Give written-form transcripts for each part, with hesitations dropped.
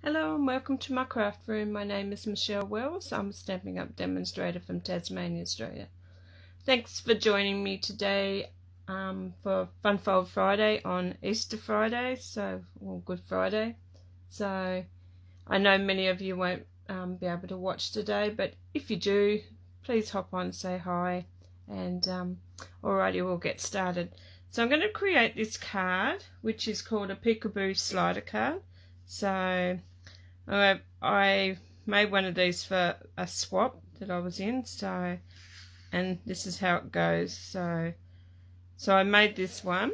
Hello and welcome to my craft room. My name is Michelle Wells. I'm a Stampin' Up demonstrator from Tasmania, Australia. Thanks for joining me today for Fun Fold Friday on Easter Friday, Good Friday. So I know many of you won't be able to watch today, but if you do, please hop on and say hi, and alrighty, we'll get started. So I'm going to create this card, which is called a Peekaboo slider card. So I made one of these for a swap that I was in, and this is how it goes. So I made this one,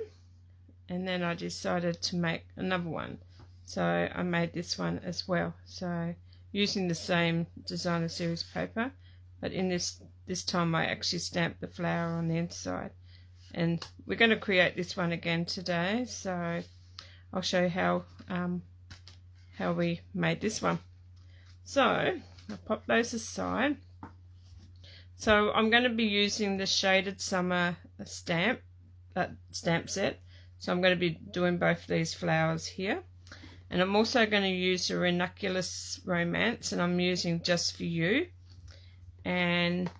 and then I decided to make another one. So I made this one as well. So using the same designer series paper, but in this time I actually stamped the flower on the inside. And we're going to create this one again today. So I'll show you how we made this one. So I'll pop those aside. So I'm going to be using the Shaded Summer stamp set. So I'm going to be doing both these flowers here. And I'm also going to use the Ranunculus Romance, and I'm using Just For You. And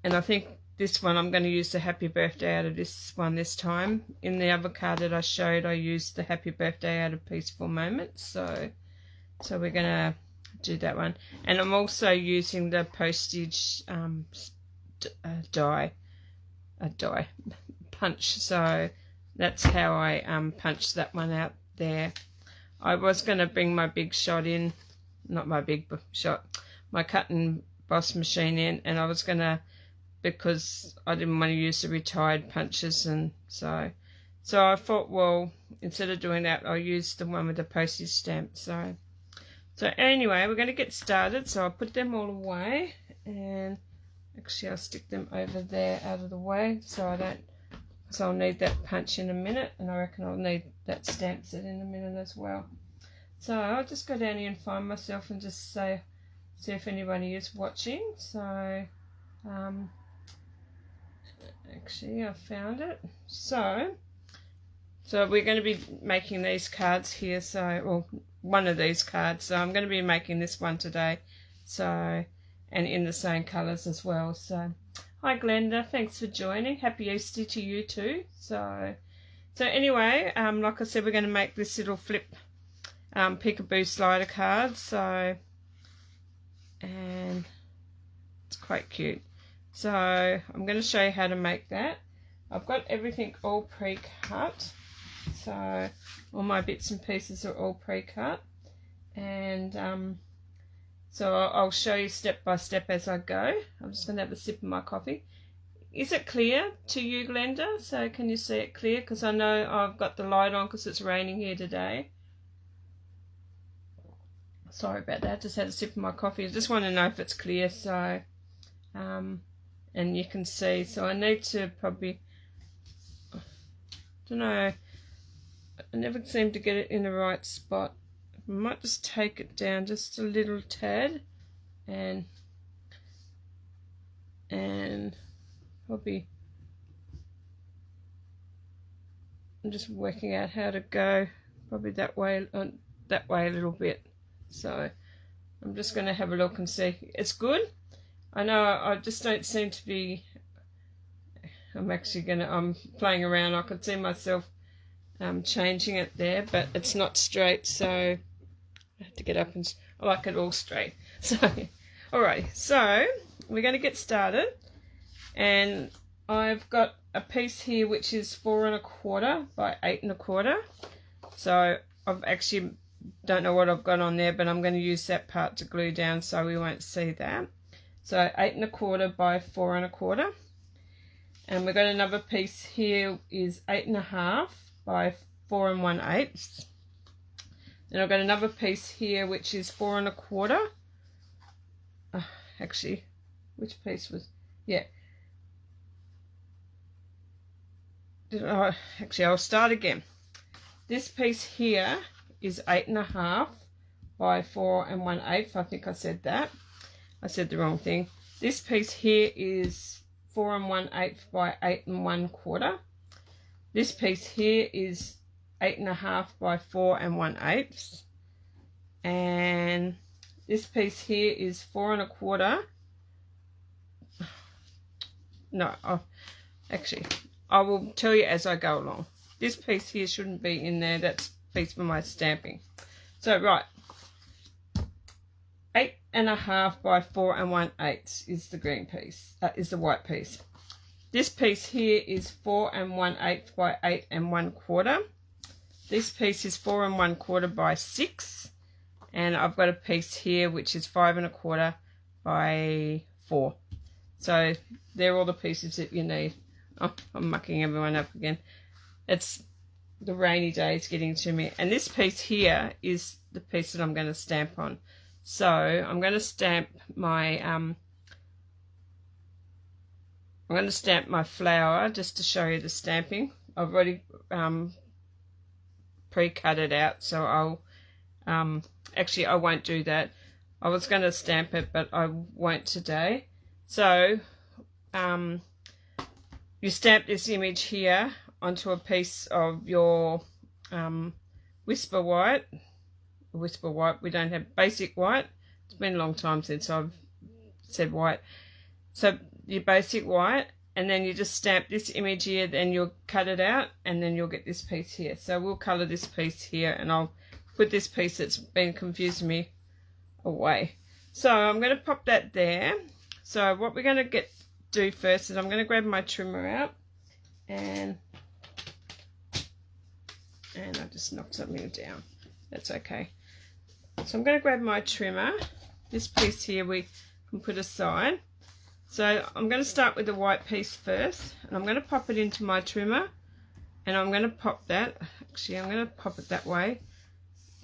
I think this one I'm going to use the Happy Birthday out of this one this time. In the other card that I showed, I used the Happy Birthday out of Peaceful Moments. So we're going to do that one. And I'm also using the postage die punch. So that's how I punched that one out there. I was going to bring my big shot in, not my big shot, my cut and boss machine in, and I was going to, because I didn't want to use the retired punches, and so I thought, well, instead of doing that, I'll use the one with the postage stamp. So anyway, we're going to get started. So I'll put them all away, and actually I'll stick them over there out of the way so I'll need that punch in a minute, and I reckon I'll need that stamp set in a minute as well. So I'll just go down here and find myself and just see if anybody is watching. So actually I found it. So we're going to be making these cards here, one of these cards. So I'm going to be making this one today, and in the same colours as well. So hi Glenda, thanks for joining. Happy Easter to you too. So anyway, like I said, we're going to make this little flip Peekaboo slider card. And it's quite cute. So I'm going to show you how to make that. I've got everything all pre-cut. So all my bits and pieces are all pre-cut, and so I'll show you step by step as I go. I'm just going to have a sip of my coffee. Is it clear to you, Glenda? So can you see it clear? Because I know I've got the light on because it's raining here today. Sorry about that. Just had a sip of my coffee. I just want to know if it's clear. So and you can see. So I need to probably, I don't know, I never seem to get it in the right spot. I might just take it down just a little tad, and probably, I'm just working out how to go, probably that way a little bit. So I'm just going to have a look and see. It's good. I know I just don't seem to be, I'm playing around. I can see myself changing it there, but it's not straight, so I have to get up, and I like it all straight. So alright, so we're going to get started, and I've got a piece here which is 4 1/4 by 8 1/4. So I've actually don't know what I've got on there, but I'm going to use that part to glue down so we won't see that. So 8 1/4 by 4 1/4, and we've got another piece here is 8 1/2 by 4 1/8. Then I've got another piece here which is 4 1/4. Actually, which piece was, yeah. Actually, I'll start again. This piece here is 8 1/2 by 4 1/8. I think I said that. I said the wrong thing. This piece here is 4 1/8 by 8 1/4. This piece here is 8 1/2 by 4 1/8. And this piece here is 4 1/4. No, actually, I will tell you as I go along. This piece here shouldn't be in there. That's a piece for my stamping. So, right. 8 1/2 by 4 1/8 is the green piece. Is the white piece. This piece here is 4 1/8 by 8 1/4. This piece is 4 1/4 by 6. And I've got a piece here which is 5 1/4 by 4. So they're all the pieces that you need. Oh, I'm mucking everyone up again. It's the rainy days getting to me. And this piece here is the piece that I'm going to stamp on. So I'm going to stamp my flower just to show you the stamping. I've already pre-cut it out, so I'll actually I won't do that. I was going to stamp it, but I won't today. So you stamp this image here onto a piece of your Whisper White. Whisper White, we don't have basic white. It's been a long time since I've said white. So your basic white, and then you just stamp this image here, then you'll cut it out, and then you'll get this piece here. So we'll colour this piece here, and I'll put this piece that's been confusing me away. So I'm going to pop that there. So what we're going to do first is I'm going to grab my trimmer out, and I just knocked something down. That's okay. So I'm going to grab my trimmer. This piece here we can put aside. So I'm going to start with the white piece first, and I'm going to pop it into my trimmer, and I'm going to pop that. Actually, I'm going to pop it that way.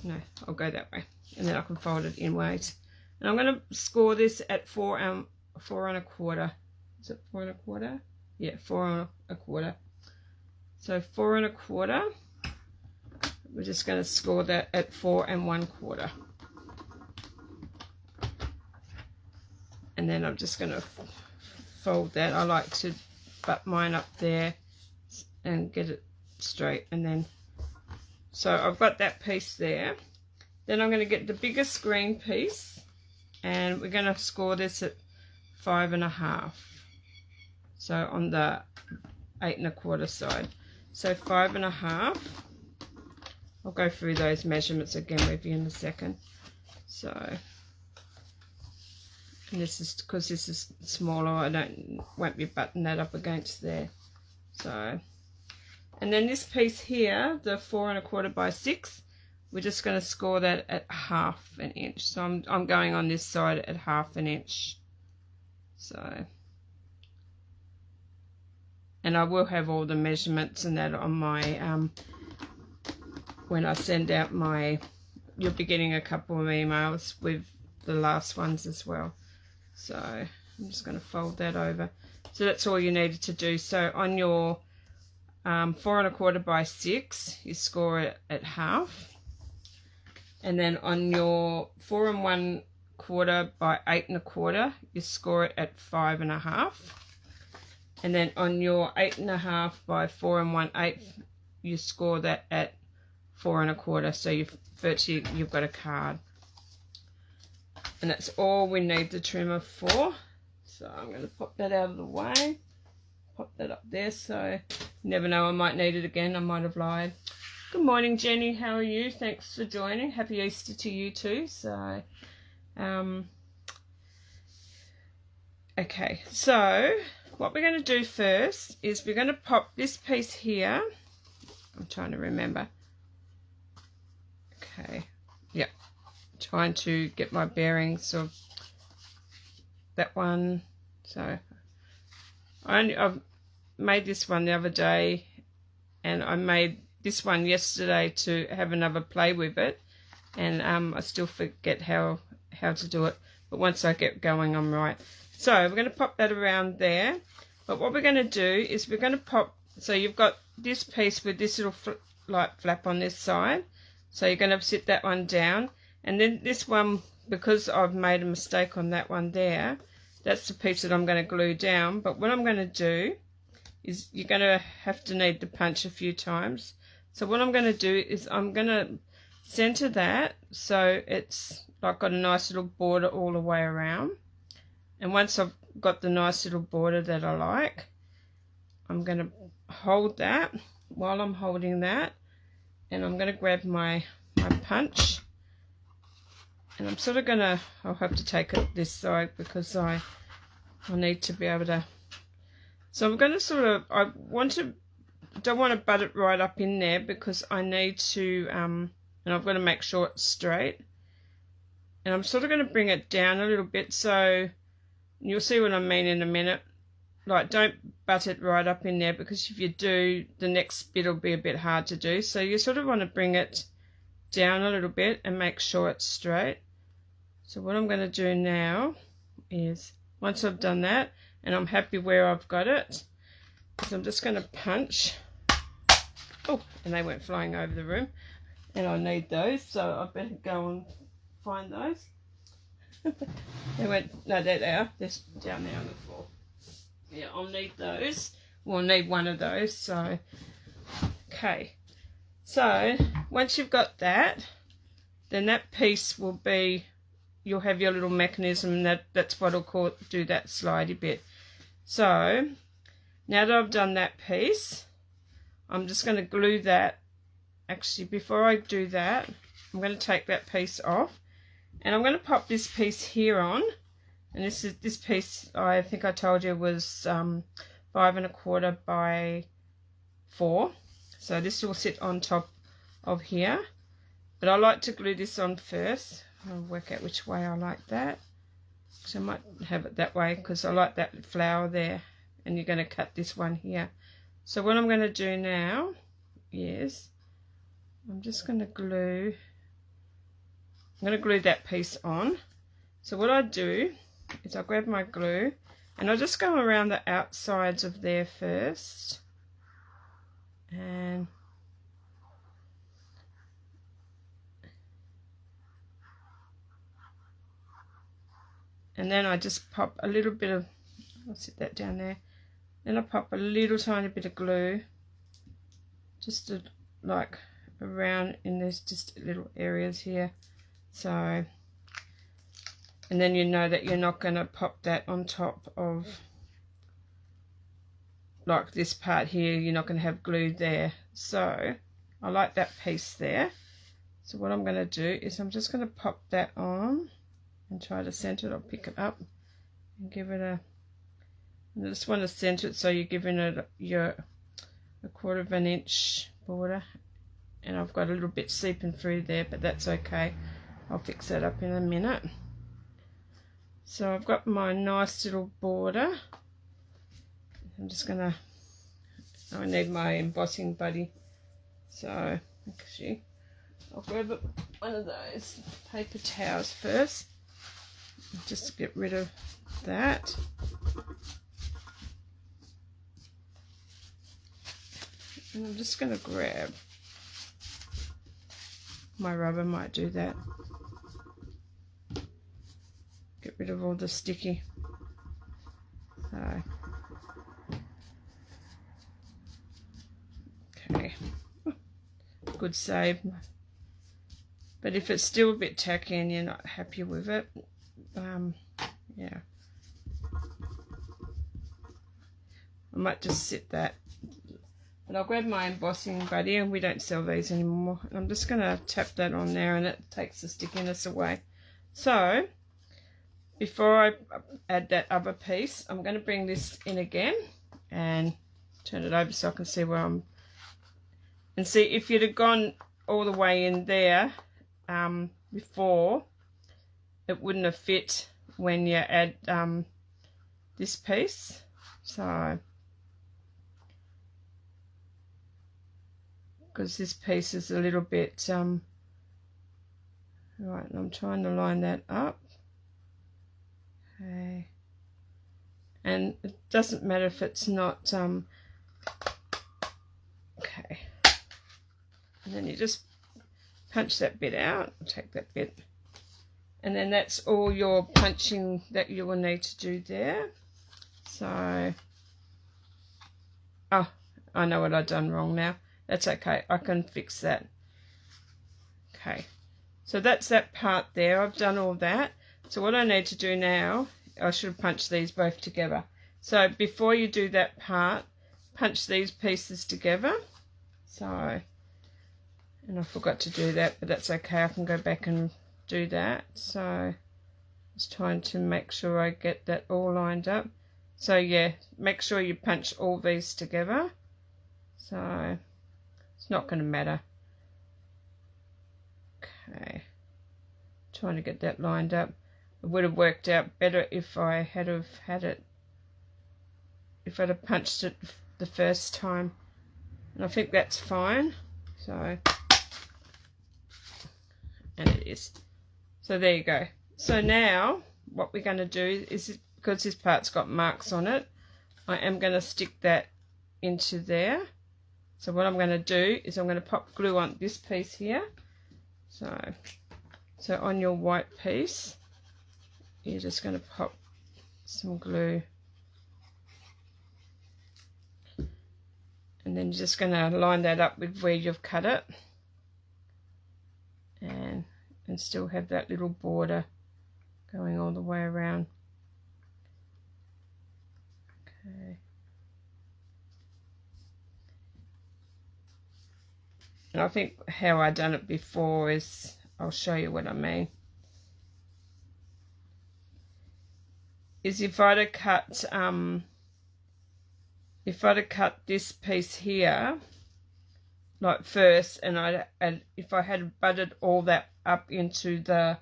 No, I'll go that way, and then I can fold it in ways. And I'm going to score this at 4 1/4. Is it 4 1/4? Yeah, 4 1/4. So 4 1/4. We're just going to score that at 4 1/4. And then I'm just going to fold that. I like to butt mine up there and get it straight. And then, so I've got that piece there. Then I'm going to get the biggest green piece, and we're going to score this at 5 1/2. So on the 8 1/4 side. So 5 1/2. I'll go through those measurements again with you in a second. So, and this is because this is smaller, I won't be buttoning that up against there. So, and then this piece here, the 4 1/4 by 6, we're just going to score that at 1/2 inch. So I'm going on this side at 1/2 inch. So, and I will have all the measurements and that on my when I send out my, you'll be getting a couple of emails with the last ones as well. So I'm just going to fold that over. So that's all you needed to do. So on your 4 1/4 by 6, you score it at 1/2. And then on your 4 1/4 by 8 1/4, you score it at 5 1/2. And then on your 8 1/2 by 4 1/8, you score that at 4 1/4. So you've got a card. And that's all we need the trimmer for. So I'm going to pop that out of the way. Pop that up there, so you never know, I might need it again. I might have lied. Good morning, Jenny. How are you? Thanks for joining. Happy Easter to you too. So, okay. So what we're going to do first is we're going to pop this piece here. I'm trying to remember. Okay. Yep. Trying to get my bearings of that one. So I've made this one the other day, and I made this one yesterday to have another play with it, and I still forget how to do it, but once I get going I'm right. So we're going to pop that around there, but what we're going to do is we're going to pop, so you've got this piece with this little light flap on this side, so you're going to sit that one down. And then this one, because I've made a mistake on that one there, that's the piece that I'm going to glue down. But what I'm going to do is you're going to have to need the punch a few times. So what I'm going to do is I'm going to center that so it's like got a nice little border all the way around. And once I've got the nice little border that I like, I'm going to hold that while I'm holding that, and I'm going to grab my punch, and I'm sort of going to, I'll have to take it this side because I need to be able to, so I'm going to sort of, don't want to butt it right up in there because I need to, and I've got to make sure it's straight, and I'm sort of going to bring it down a little bit, so you'll see what I mean in a minute. Like, don't butt it right up in there because if you do, the next bit will be a bit hard to do. So you sort of want to bring it down a little bit and make sure it's straight. So what I'm going to do now is, once I've done that and I'm happy where I've got it, is I'm just going to punch. Oh, and they went flying over the room, and I need those, so I better go and find those. They went, no, there they are. They're down there on the floor. Yeah, I'll need those. Well, I'll need one of those. So, okay. So, once you've got that, then that piece will be, you'll have your little mechanism, and that's what I'll do that slidey bit. So, now that I've done that piece, I'm just going to glue that. Actually, before I do that, I'm going to take that piece off, and I'm going to pop this piece here on. And this piece, I think I told you, was 5 1/4 by 4. So this will sit on top of here. But I like to glue this on first. I'll work out which way I like that. So I might have it that way because I like that flower there. And you're going to cut this one here. So what I'm going to do now is I'm just going to glue. I'm going to glue that piece on. So what I do is I grab my glue and I just go around the outsides of there first, and then I just pop a little bit of, I'll sit that down there, then I pop a little tiny bit of glue just to, like, around in this just little areas here. So, and then you know that you're not going to pop that on top of, like this part here, you're not going to have glue there. So I like that piece there. So what I'm going to do is I'm just going to pop that on and try to center it. I'll pick it up and give it a, I just want to center it so you're giving it your 1/4 of an inch border. And I've got a little bit seeping through there, but that's okay. I'll fix that up in a minute. So I've got my nice little border. I'm just gonna, I need my embossing buddy. So actually, I'll grab one of those paper towels first, just to get rid of that. And I'm just gonna grab my rubber, might do that. Get rid of all the sticky. So, okay, good save. But if it's still a bit tacky and you're not happy with it, yeah, I might just sit that. But I'll grab my embossing buddy, and we don't sell these anymore. I'm just going to tap that on there, and it takes the stickiness away. So before I add that other piece, I'm going to bring this in again and turn it over so I can see where I'm, and see if you'd have gone all the way in there before, it wouldn't have fit when you add this piece. So because this piece is a little bit right, and I'm trying to line that up. Okay, and it doesn't matter if it's not okay, and then you just punch that bit out, take that bit, and then that's all your punching that you will need to do there. So, oh, I know what I've done wrong now. That's okay, I can fix that. Okay, so that's that part there. I've done all that. So what I need to do now, I should have punched these both together. So before you do that part, punch these pieces together. So, and I forgot to do that, but that's okay. I can go back and do that. So just trying to make sure I get that all lined up. So yeah, make sure you punch all these together. So it's not going to matter. Okay, trying to get that lined up. It would have worked out better if I had have had it, if I'd have punched it the first time. And I think that's fine. So, and it is. So there you go. So now what we're going to do is, because this part's got marks on it, I am going to stick that into there. So what I'm going to do is I'm going to pop glue on this piece here. So on your white piece, you're just going to pop some glue. And then you're just going to line that up with where you've cut it. And still have that little border going all the way around. Okay. And I think how I done it before is, I'll show you what I mean. Is if I'd have cut this piece here like first, and if I had butted all that up into the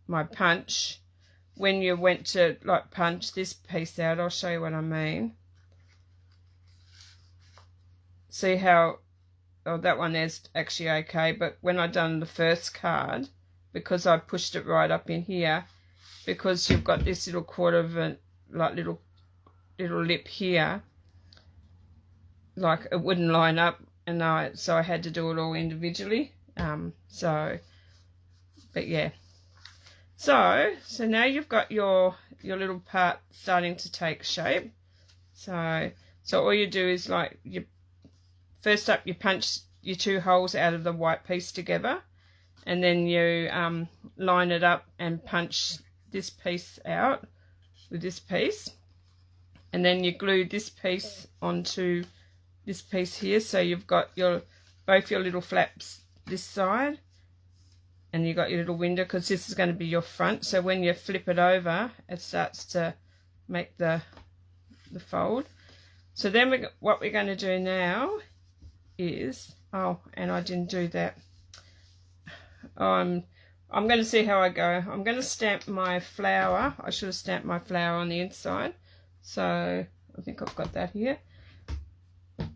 my punch, when you went to like punch this piece out, I'll show you what I mean. See how, oh, that one there's actually okay, but when I done the first card, because I pushed it right up in here, because you've got this little quarter of a like little lip here, like it wouldn't line up, and so I had to do it all individually. But yeah, so now you've got your little part starting to take shape. So all you do is, like, you first up you punch your two holes out of the white piece together, and then you line it up and punch this piece out with this piece, and then you glue this piece onto this piece here, so you've got both your little flaps this side, and you've got your little window, because this is going to be your front, so when you flip it over it starts to make the fold. So then what we're going to do now is, oh, and I didn't do that, I'm going to see how I go. I'm going to stamp my flower. I should have stamped my flower on the inside, so I think I've got that here.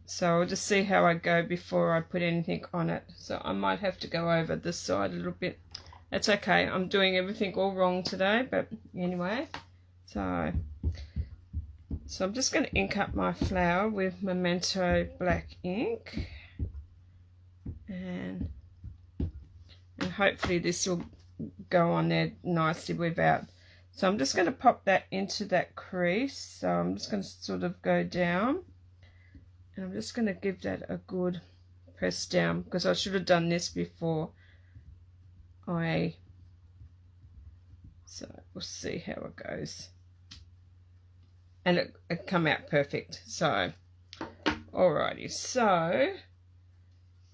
So I'll just see how I go before I put anything on it. So I might have to go over this side a little bit. That's okay. I'm doing everything all wrong today, but anyway. So I'm just going to ink up my flower with Memento black ink, and hopefully this will go on there nicely without. So I'm just going to pop that into that crease. So I'm just going to sort of go down, and I'm just going to give that a good press down, because I should have done this before so we'll see how it goes, and it come out perfect. So alrighty, so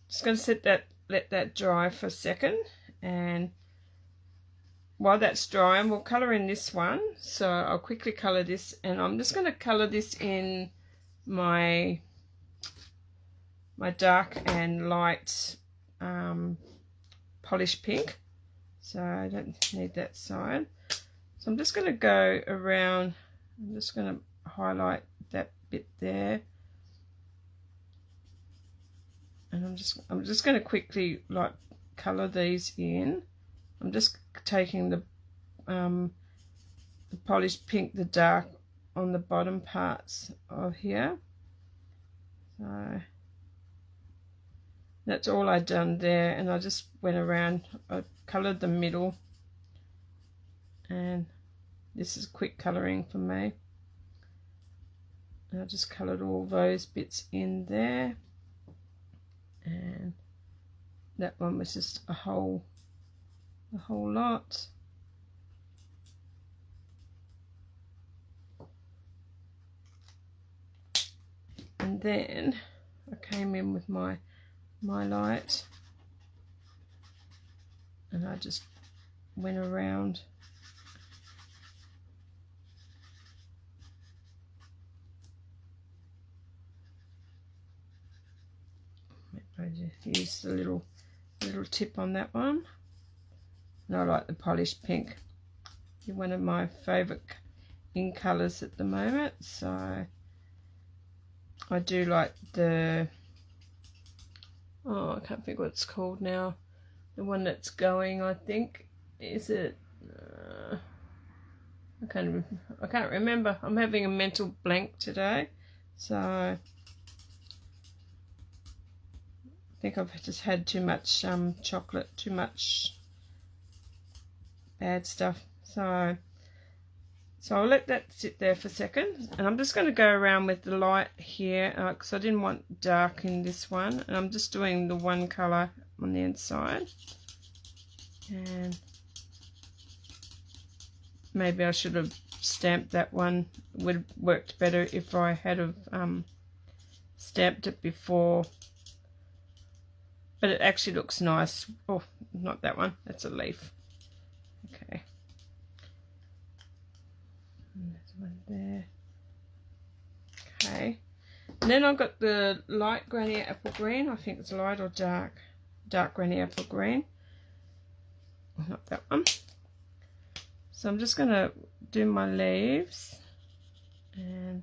just going to let that dry for a second, and while that's drying we'll colour in this one. So I'll quickly colour this, and I'm just going to colour this in my dark and light polished pink, so I don't need that side. So I'm just going to go around, I'm just going to highlight that bit there, and I'm just going to quickly like colour these in. I'm just taking the polished pink, the dark on the bottom parts of here. So that's all I done there, and I just went around, I coloured the middle, and this is quick colouring for me. And I just coloured all those bits in there, and that one was just a whole lot. And then I came in with my light, and I just went around I just used the little tip on that one, and I like the polished pink. You're one of my favourite in colours at the moment, so I do like the, oh, I can't think what it's called now, the one that's going, I think, is it, I can't remember. I'm having a mental blank today, so I think I've just had too much chocolate, too much bad stuff, so I'll let that sit there for a second, and I'm just going to go around with the light here because I didn't want dark in this one, and I'm just doing the one colour on the inside, and maybe I should have stamped that one. It would have worked better if I had have stamped it before, but it actually looks nice. Oh, not that one, that's a leaf. Okay. One there. Okay, and then I've got the light granny apple green. I think it's light or dark granny apple green, not that one. So I'm just going to do my leaves, and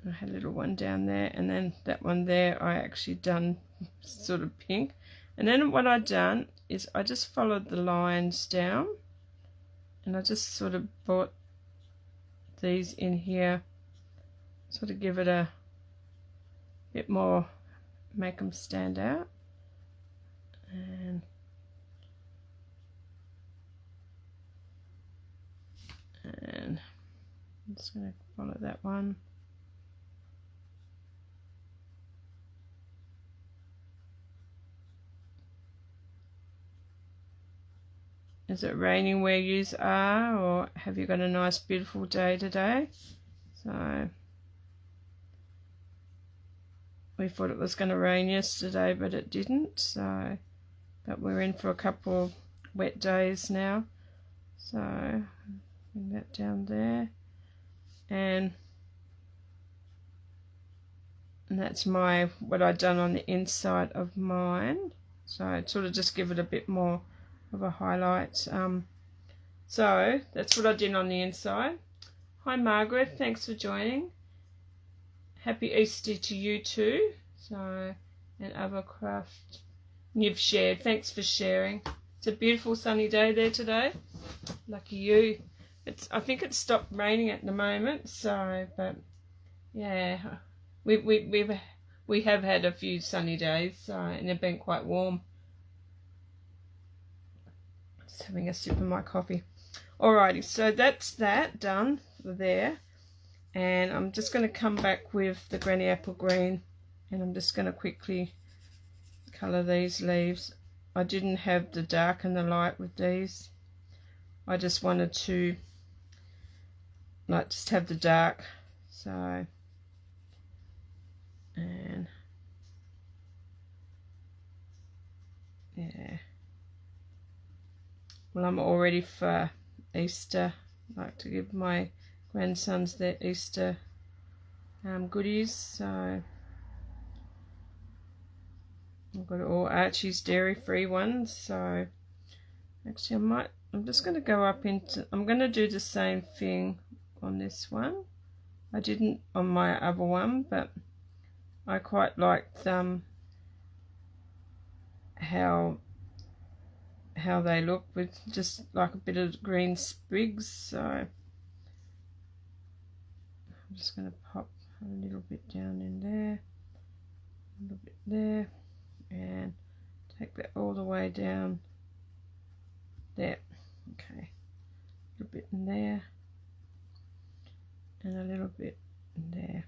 I had a little one down there, and then that one there I actually done sort of pink, and then what I done is I just followed the lines down, and I just sort of brought these in here, sort of give it a bit more, make them stand out. And I'm just going to follow that one. Is it raining where you are, or have you got a nice beautiful day today? So we thought it was going to rain yesterday, but it didn't, so but we're in for a couple of wet days now, so bring that down there, and that's what I done on the inside of mine, so I'd sort of just give it a bit more of a highlight. So that's what I did on the inside. Hi Margaret, thanks for joining. Happy Easter to you too. So, and other craft you've shared, thanks for sharing. It's a beautiful sunny day there today, lucky you. I think it's stopped raining at the moment, so, but yeah, we have had a few sunny days, so, and they've been quite warm. Just having a sip of my coffee. Alrighty, so that's that done there, and I'm just going to come back with the granny apple green, and I'm just going to quickly colour these leaves. I didn't have the dark and the light with these. I just wanted to just have the dark, so, and yeah, well, I'm all ready for Easter. I like to give my grandsons their Easter goodies, so I've got all Archie's dairy-free ones. So actually I'm just going to go up into, I'm going to do the same thing on this one. I didn't on my other one, but I quite liked how they look with just like a bit of green sprigs. So I'm just going to pop a little bit down in there, a little bit there, and take that all the way down there. Okay, a little bit in there and a little bit in there.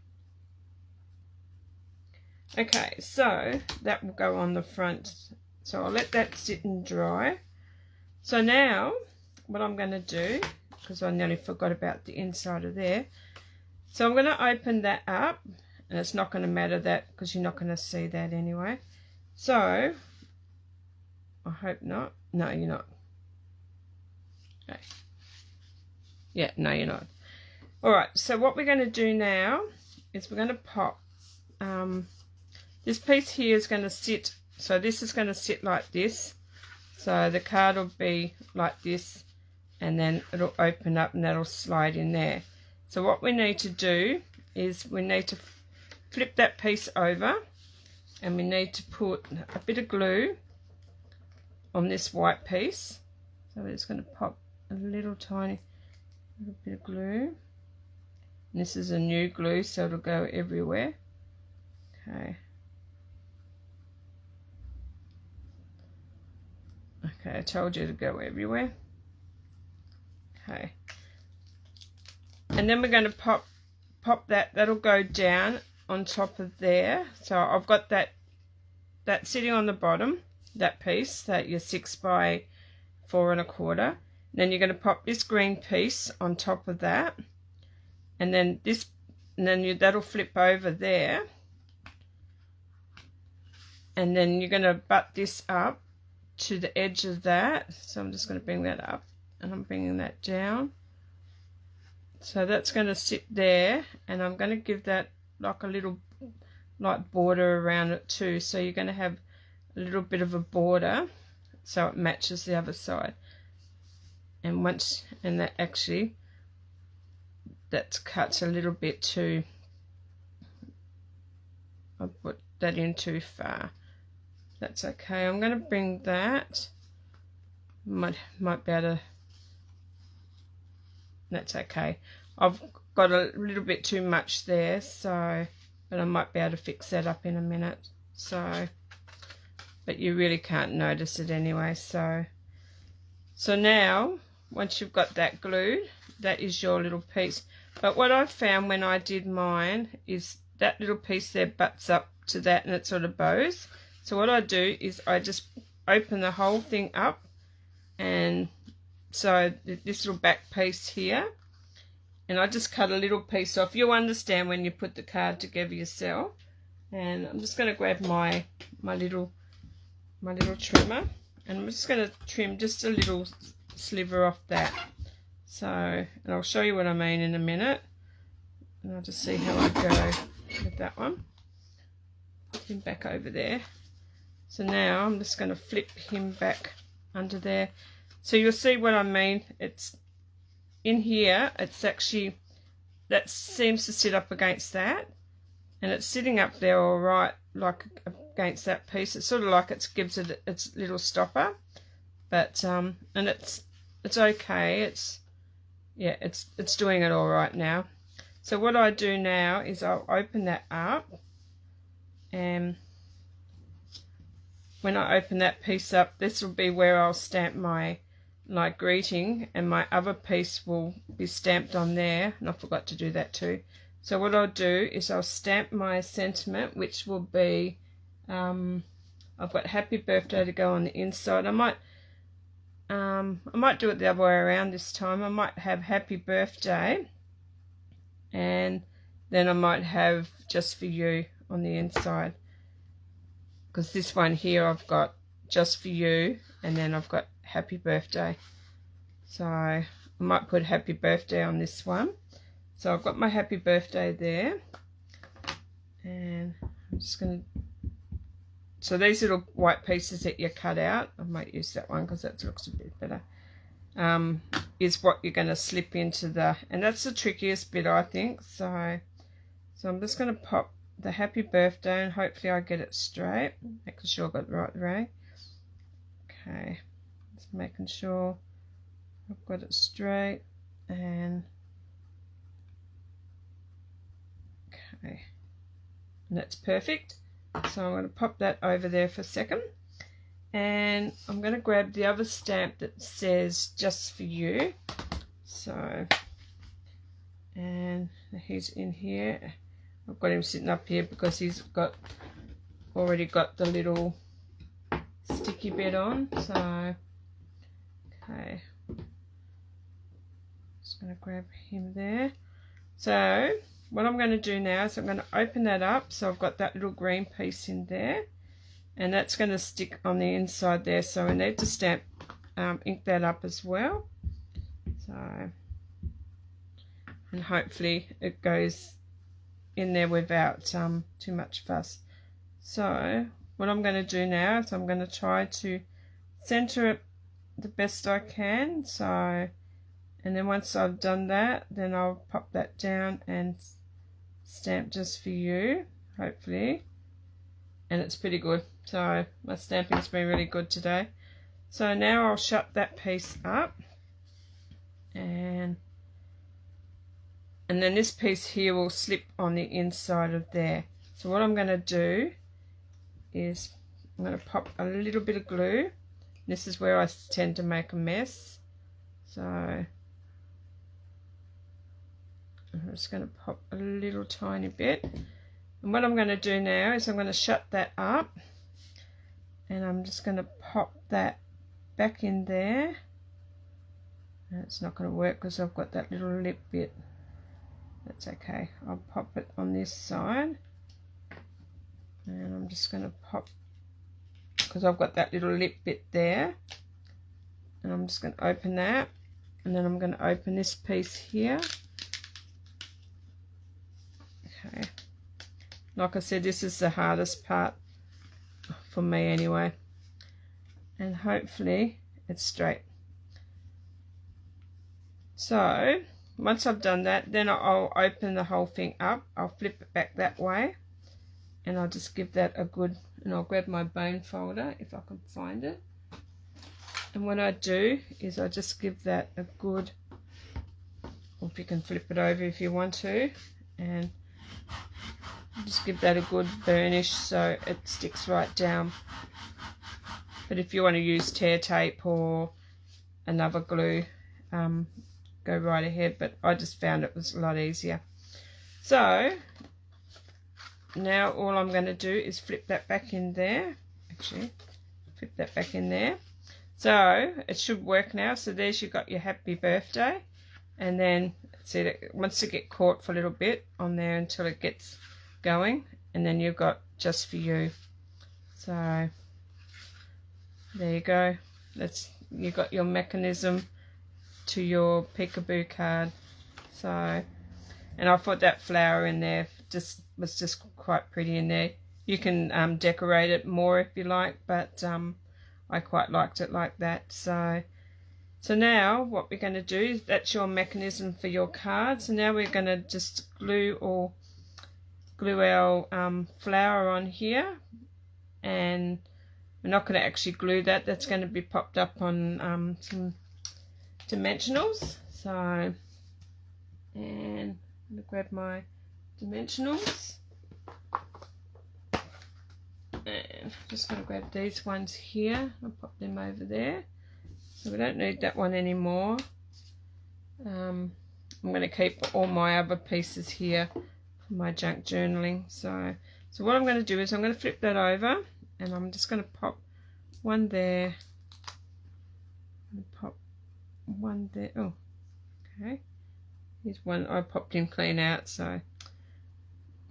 Okay, so that will go on the front. So I'll let that sit and dry. So now what I'm going to do, because I nearly forgot about the inside of there, so I'm going to open that up, and it's not going to matter that because you're not going to see that anyway. So I hope not. No, you're not. Okay. Yeah, no, you're not. All right, so what we're going to do now is we're going to pop this piece here is going to sit, so this is going to sit like this. So the card will be like this, and then it'll open up and that'll slide in there. So what we need to do is we need to flip that piece over, and we need to put a bit of glue on this white piece. So we're just going to pop a little tiny little bit of glue. And this is a new glue, so it'll go everywhere. Okay. Okay, I told you to go everywhere. Okay. And then we're going to pop that. That'll go down on top of there. So I've got that sitting on the bottom, that piece, that your 6 by 4 1/4. Then you're going to pop this green piece on top of that, and then this, and then that'll flip over there, and then you're going to butt this up to the edge of that. So I'm just going to bring that up, and I'm bringing that down. So that's going to sit there, and I'm going to give that like a little like border around it too. So you're going to have a little bit of a border so it matches the other side. And once, and that actually, that cuts a little bit too, I put that in too far. That's okay. I'm going to bring that, might be able to, that's okay. I've got a little bit too much there, so, but I might be able to fix that up in a minute. So, but you really can't notice it anyway. So now, once you've got that glued, that is your little piece. But what I found when I did mine is that little piece there butts up to that, and it sort of bows. So what I do is I just open the whole thing up, and so this little back piece here, and I just cut a little piece off. You'll understand when you put the card together yourself. And I'm just going to grab my little trimmer, and I'm just going to trim just a little sliver off that. So, and I'll show you what I mean in a minute, and I'll just see how I go with that one. Put him back over there. So now I'm just going to flip him back under there. So you'll see what I mean. It's in here, it's actually, that seems to sit up against that, and it's sitting up there all right, like against that piece. It's sort of like it gives it its little stopper, but and it's okay. It's doing it all right now. So what I do now is I'll open that up, and when I open that piece up, this will be where I'll stamp my greeting, and my other piece will be stamped on there, and I forgot to do that too. So what I'll do is I'll stamp my sentiment, which will be I've got happy birthday to go on the inside. I might do it the other way around this time. I might have happy birthday, and then I might have just for you on the inside, because this one here I've got just for you, and then I've got happy birthday. So I might put happy birthday on this one. So I've got my happy birthday there, and I'm just going to, so these little white pieces that you cut out, I might use that one because that looks a bit better, is what you're going to slip into the, and that's the trickiest bit, I think. So I'm just going to pop the happy birthday, and hopefully I get it straight, making sure I got the right way. Okay, just making sure I've got it straight, and okay, and that's perfect. So I'm going to pop that over there for a second, and I'm going to grab the other stamp that says just for you. So, and he's in here. I've got him sitting up here because he's got already got the little sticky bit on, so okay, just going to grab him there. So what I'm going to do now is I'm going to open that up, so I've got that little green piece in there, and that's going to stick on the inside there, so I need to stamp ink that up as well. So, and hopefully it goes in there without too much fuss. So what I'm going to do now is I'm going to try to center it the best I can. So, and then once I've done that, then I'll pop that down and stamp just for you, hopefully. And it's pretty good. So my stamping's been really good today. So now I'll shut that piece up, and then this piece here will slip on the inside of there. So what I'm going to do is I'm going to pop a little bit of glue. This is where I tend to make a mess. So I'm just going to pop a little tiny bit. And what I'm going to do now is I'm going to shut that up, and I'm just going to pop that back in there. And it's not going to work because I've got that little lip bit. That's okay. I'll pop it on this side, and I'm just going to pop, because I've got that little lip bit there, and I'm just going to open that, and then I'm going to open this piece here. Okay, like I said, this is the hardest part for me anyway, and hopefully it's straight. So once I've done that, then I'll open the whole thing up. I'll flip it back that way, and I'll just give that a good, and I'll grab my bone folder if I can find it. And what I do is I just give that a good, or if you can flip it over if you want to, and just give that a good burnish so it sticks right down. But if you want to use tear tape or another glue, go right ahead, but I just found it was a lot easier. So now all I'm going to do is flip that back in there. Actually, flip that back in there. So it should work now. So there's, you got your happy birthday, and then see, it wants to get caught for a little bit on there until it gets going, and then you've got just for you. So there you go. That's, you got your mechanism to your Peekaboo card. So, and I put that flower in there, was just quite pretty in there. You can decorate it more if you like, but I quite liked it like that. So now what we're going to do is, that's your mechanism for your card. So now we're going to just glue our flower on here, and we're not going to actually glue that. That's going to be popped up on some dimensionals. So, and I'm going to grab my dimensionals, and I'm just going to grab these ones here. I'll pop them over there. So we don't need that one anymore. I'm going to keep all my other pieces here for my junk journaling. So what I'm going to do is I'm going to flip that over, and I'm just going to pop one there, and pop one there. Oh, okay. Here's one I popped in clean out, so I'm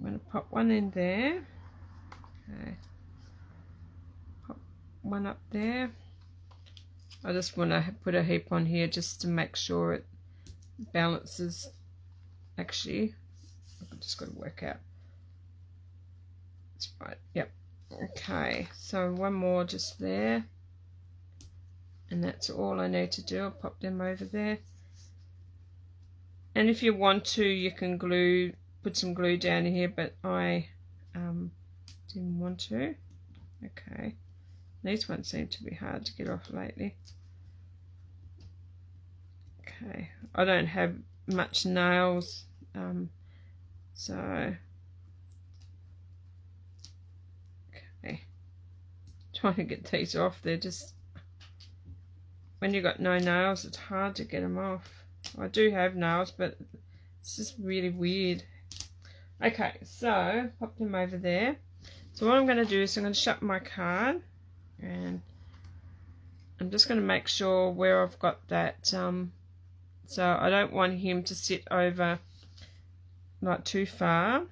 going to pop one in there. Okay. Pop one up there. I just want to put a heap on here just to make sure it balances. Actually, I've just got to work out. That's right. Yep. Okay. So one more just there, and that's all I need to do. I'll pop them over there. And if you want to, you can put some glue down here, but I didn't want to. Okay. These ones seem to be hard to get off lately. Okay, I don't have much nails, so okay, trying to get these off. They're just, when you've got no nails, it's hard to get them off. I do have nails, but it's just really weird. Okay, so pop them over there. So what I'm going to do is I'm going to shut my card, and I'm just going to make sure where I've got that, so I don't want him to sit over not too far,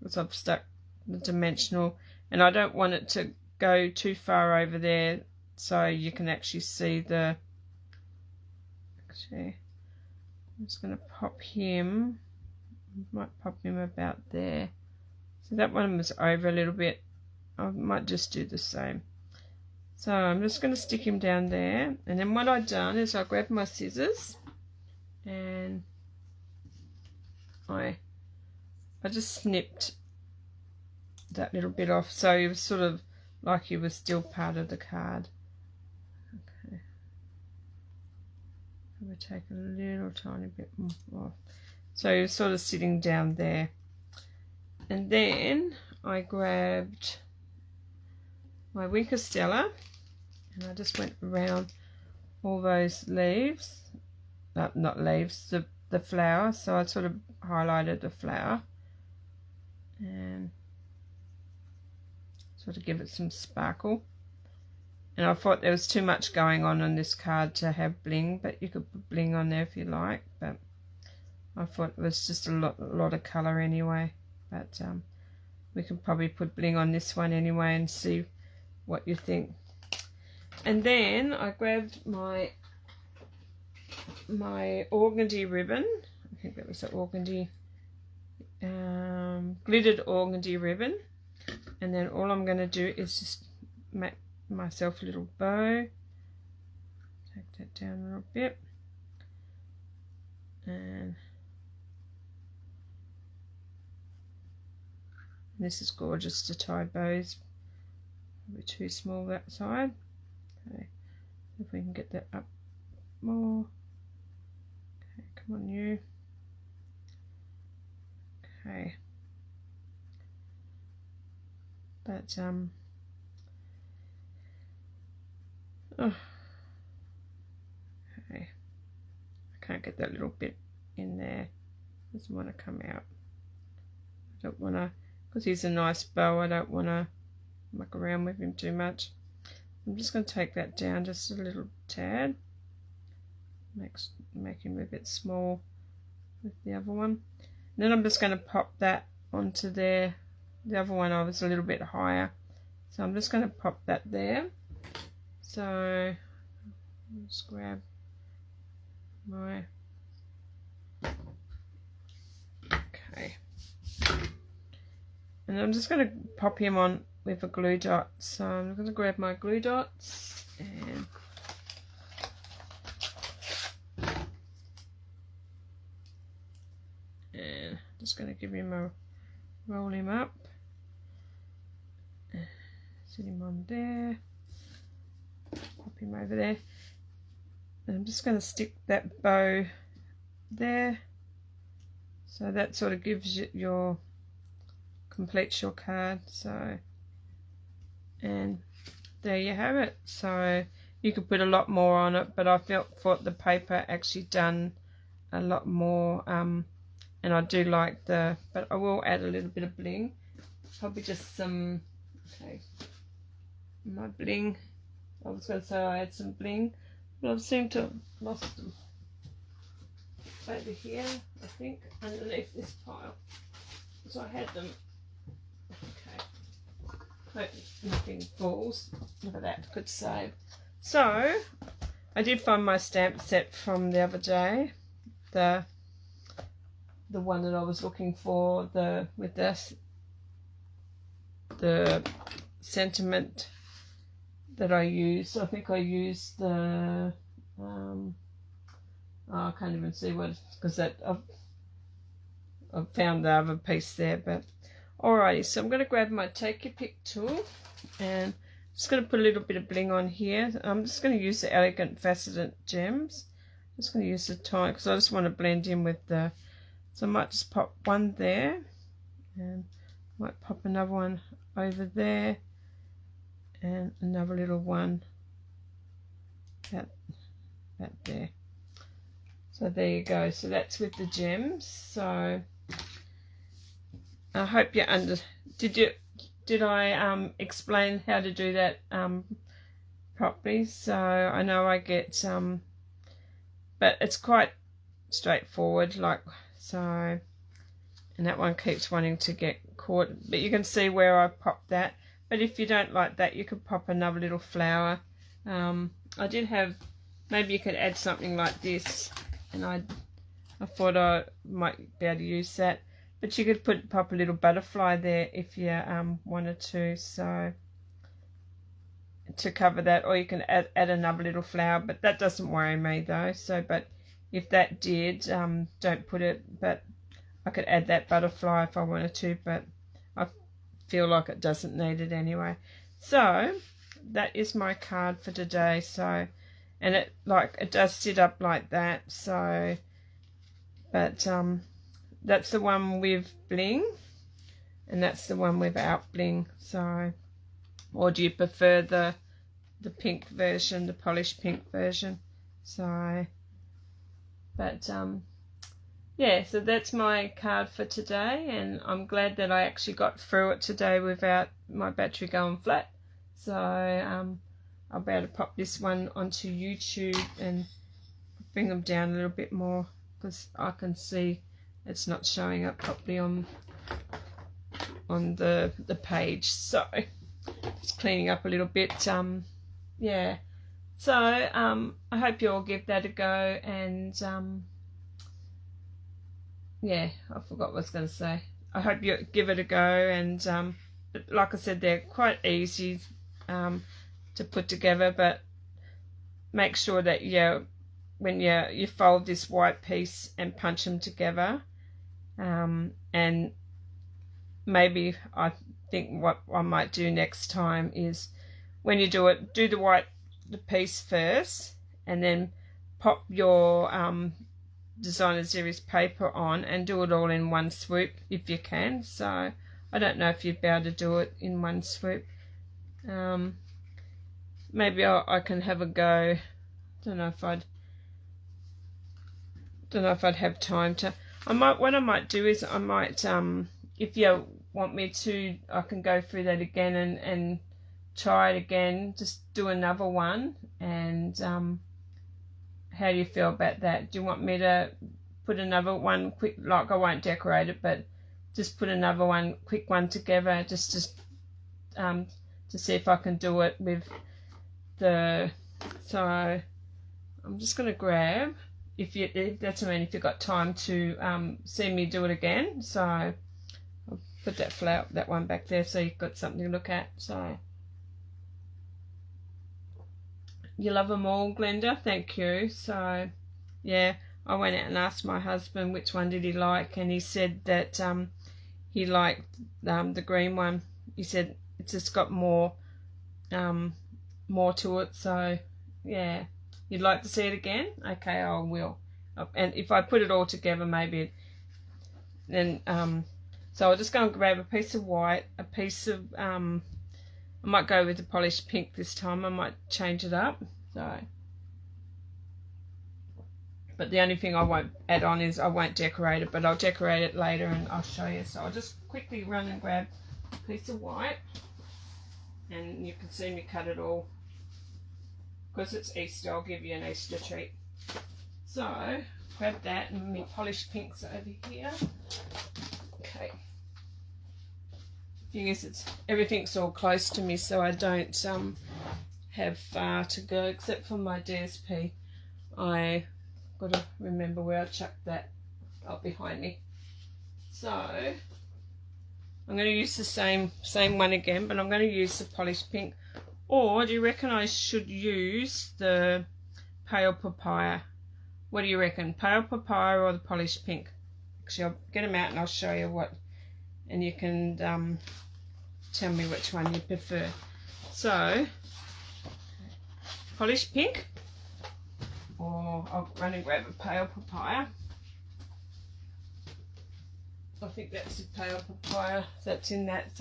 because I've stuck the dimensional, and I don't want it to go too far over there so you can actually see the, actually I'm just going to pop him, might pop him about there. So that one was over a little bit. I might just do the same. So I'm just going to stick him down there, and then what I've done is I grabbed my scissors and I just snipped that little bit off, so it was sort of like he was still part of the card. Okay, I'm going to take a little tiny bit more off. So he was sort of sitting down there, and then I grabbed my Wink Stella and I just went around all those leaves, not leaves, the flower. So I sort of highlighted the flower and sort of give it some sparkle. And I thought there was too much going on this card to have bling, but you could put bling on there if you like, but I thought it was just a lot of colour anyway. But we can probably put bling on this one anyway and see what you think. And then I grabbed my organdy ribbon. I think that was the organdy, glittered organdy ribbon. And then all I'm going to do is just make myself a little bow. Take that down a little bit. And this is gorgeous to tie bows. Probably too small that side. Okay, if we can get that up more. Okay, come on you. Okay. But oh, okay. I can't get that little bit in there. Doesn't want to come out. I don't want to, because he's a nice bow, I don't want to muck around with him too much. I'm just going to take that down just a little tad. Make him a bit small with the other one. And then I'm just going to pop that onto there. The other one I was a little bit higher, so I'm just going to pop that there. So just grab my, okay, and I'm just going to pop him on with a glue dot. So I'm going to grab my glue dots and just going to give him a, roll him up, sit him on there, pop him over there, and I'm just going to stick that bow there, so that sort of gives you your, completes your card. So, and there you have it. So you could put a lot more on it, but I thought the paper actually done a lot more, and I do like the, but I will add a little bit of bling, probably just some, okay, my bling, I was going to say I had some bling, but I've seemed to have lost them. Over here, I think, underneath this pile, so I had them. Okay, hope nothing falls, look at that, good save. So I did find my stamp set from the other day, the one that I was looking for, with this, the sentiment that I used. I think I used the oh, I can't even see what, because that I've found the other piece there. But alrighty, so I'm going to grab my take your pick tool and just going to put a little bit of bling on here. I'm just going to use the Elegant Faceted Gems. I'm just going to use the time because I just want to blend in with the, so I might just pop one there and might pop another one over there and another little one that there. So there you go. So that's with the gems. So I hope you did did I explain how to do that properly? So I know I get but it's quite straightforward, like so. And that one keeps wanting to get caught, but you can see where I popped that. But if you don't like that, you could pop another little flower. I did have, maybe you could add something like this, and I thought I might be able to use that. But you could pop a little butterfly there if you wanted to, so to cover that, or you can add another little flower, but that doesn't worry me though. So, but if that did, don't put it, but I could add that butterfly if I wanted to, but I feel like it doesn't need it anyway. So that is my card for today. So, and it does sit up like that. So, but that's the one with bling, and that's the one without bling. So, or do you prefer the pink version, the polished pink version? So, but yeah, so that's my card for today, and I'm glad that I actually got through it today without my battery going flat. So I'll be able to pop this one onto YouTube and bring them down a little bit more, because I can see it's not showing up properly on the page. So just cleaning up a little bit. Yeah, so I hope you all give that a go, and yeah, I forgot what I was going to say. I hope you give it a go, and like I said, they're quite easy to put together, but make sure that when you fold this white piece and punch them together, and maybe I think what I might do next time is, when you do it, do the piece first, and then pop your designer series paper on and do it all in one swoop if you can. So I don't know if you'd be able to do it in one swoop. Maybe I can have a go. Don't know if I'd have time to. What I might do is I might if you want me to, I can go through that again and try it again. Just do another one. And how do you feel about that? Do you want me to put another one quick, like I won't decorate it, but just put another one, quick one together, just to see if I can do it with the. So I'm just going to grab, if that's what I mean, if you've got time to see me do it again. So I'll put that one back there so you've got something to look at. So. You love them all, Glenda? Thank you. So, yeah, I went out and asked my husband which one did he like, and he said that he liked the green one. He said it's just got more to it. So, yeah, you'd like to see it again? Okay, I will. And if I put it all together, maybe then. So I'll just go and grab a piece of white, a piece of I might go with the polished pink this time. I might change it up. So, but the only thing I won't add on is I won't decorate it, but I'll decorate it later and I'll show you. So I'll just quickly run and grab a piece of white, and you can see me cut it all. Because it's Easter, I'll give you an Easter treat. So grab that, and my polished pinks over here. Okay. Thing is, everything's all close to me, so I don't have far to go, except for my DSP. I got to remember where I chucked that up behind me. So I'm going to use the same one again, but I'm going to use the polished pink. Or do you reckon I should use the pale papaya? What do you reckon, pale papaya or the polished pink? Actually, I'll get them out and I'll show you what, and you can tell me which one you prefer. So, polished pink, or I'll run and grab a pale papaya. I think that's the pale papaya that's in that,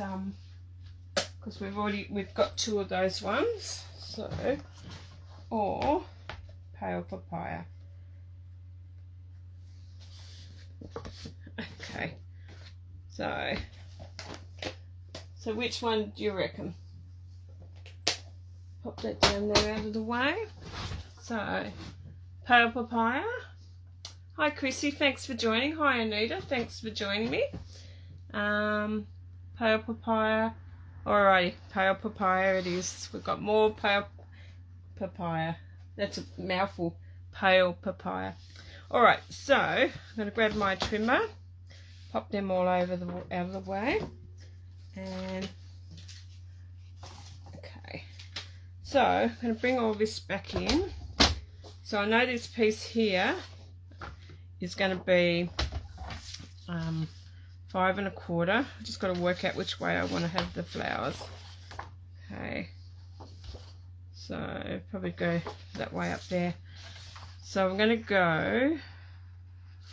because we've got two of those ones. So, or pale papaya. Okay, so So which one do you reckon? Pop that down there out of the way. So, pale papaya. Hi Chrissy, thanks for joining. Hi Anita, thanks for joining me. Pale papaya. Alrighty, pale papaya it is. We've got more pale papaya. That's a mouthful. Pale papaya. Alright, so I'm going to grab my trimmer, pop them all over out of the way, and okay. So I'm going to bring all this back in. So I know this piece here is going to be 5 1/4. I just got to work out which way I want to have the flowers. Okay, so probably go that way up there. So I'm going to go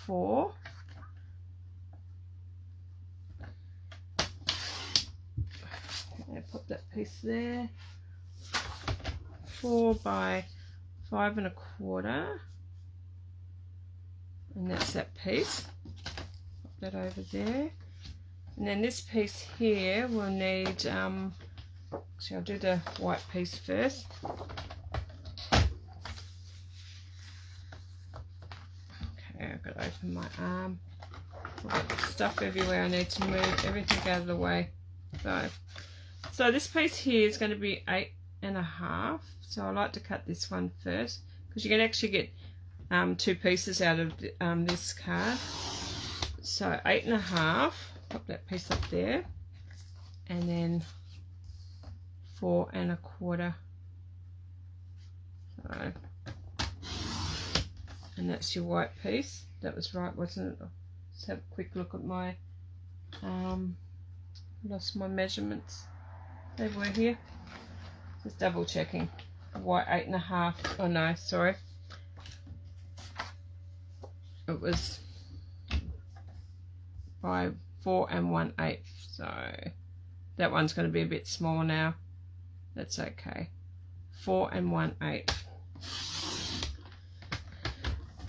4. Okay, put that piece there. 4 by 5 1/4, and that's that piece. Put that over there, and then this piece here will need. Actually, I'll do the white piece first. Okay, I've got to open my arm. I've got stuff everywhere. I need to move everything out of the way. So this piece here is going to be 8 1/2. So I like to cut this one first because you can actually get 2 pieces out of this card. So 8 1/2. Pop that piece up there, and then 4 1/4. So, and that's your white piece. That was right, wasn't it? Let's have a quick look at my lost my measurements. They were here. Just double checking. White 8 1/2. Oh no, sorry. It was by 4 1/8. So that one's going to be a bit small now. That's okay. 4 1/8.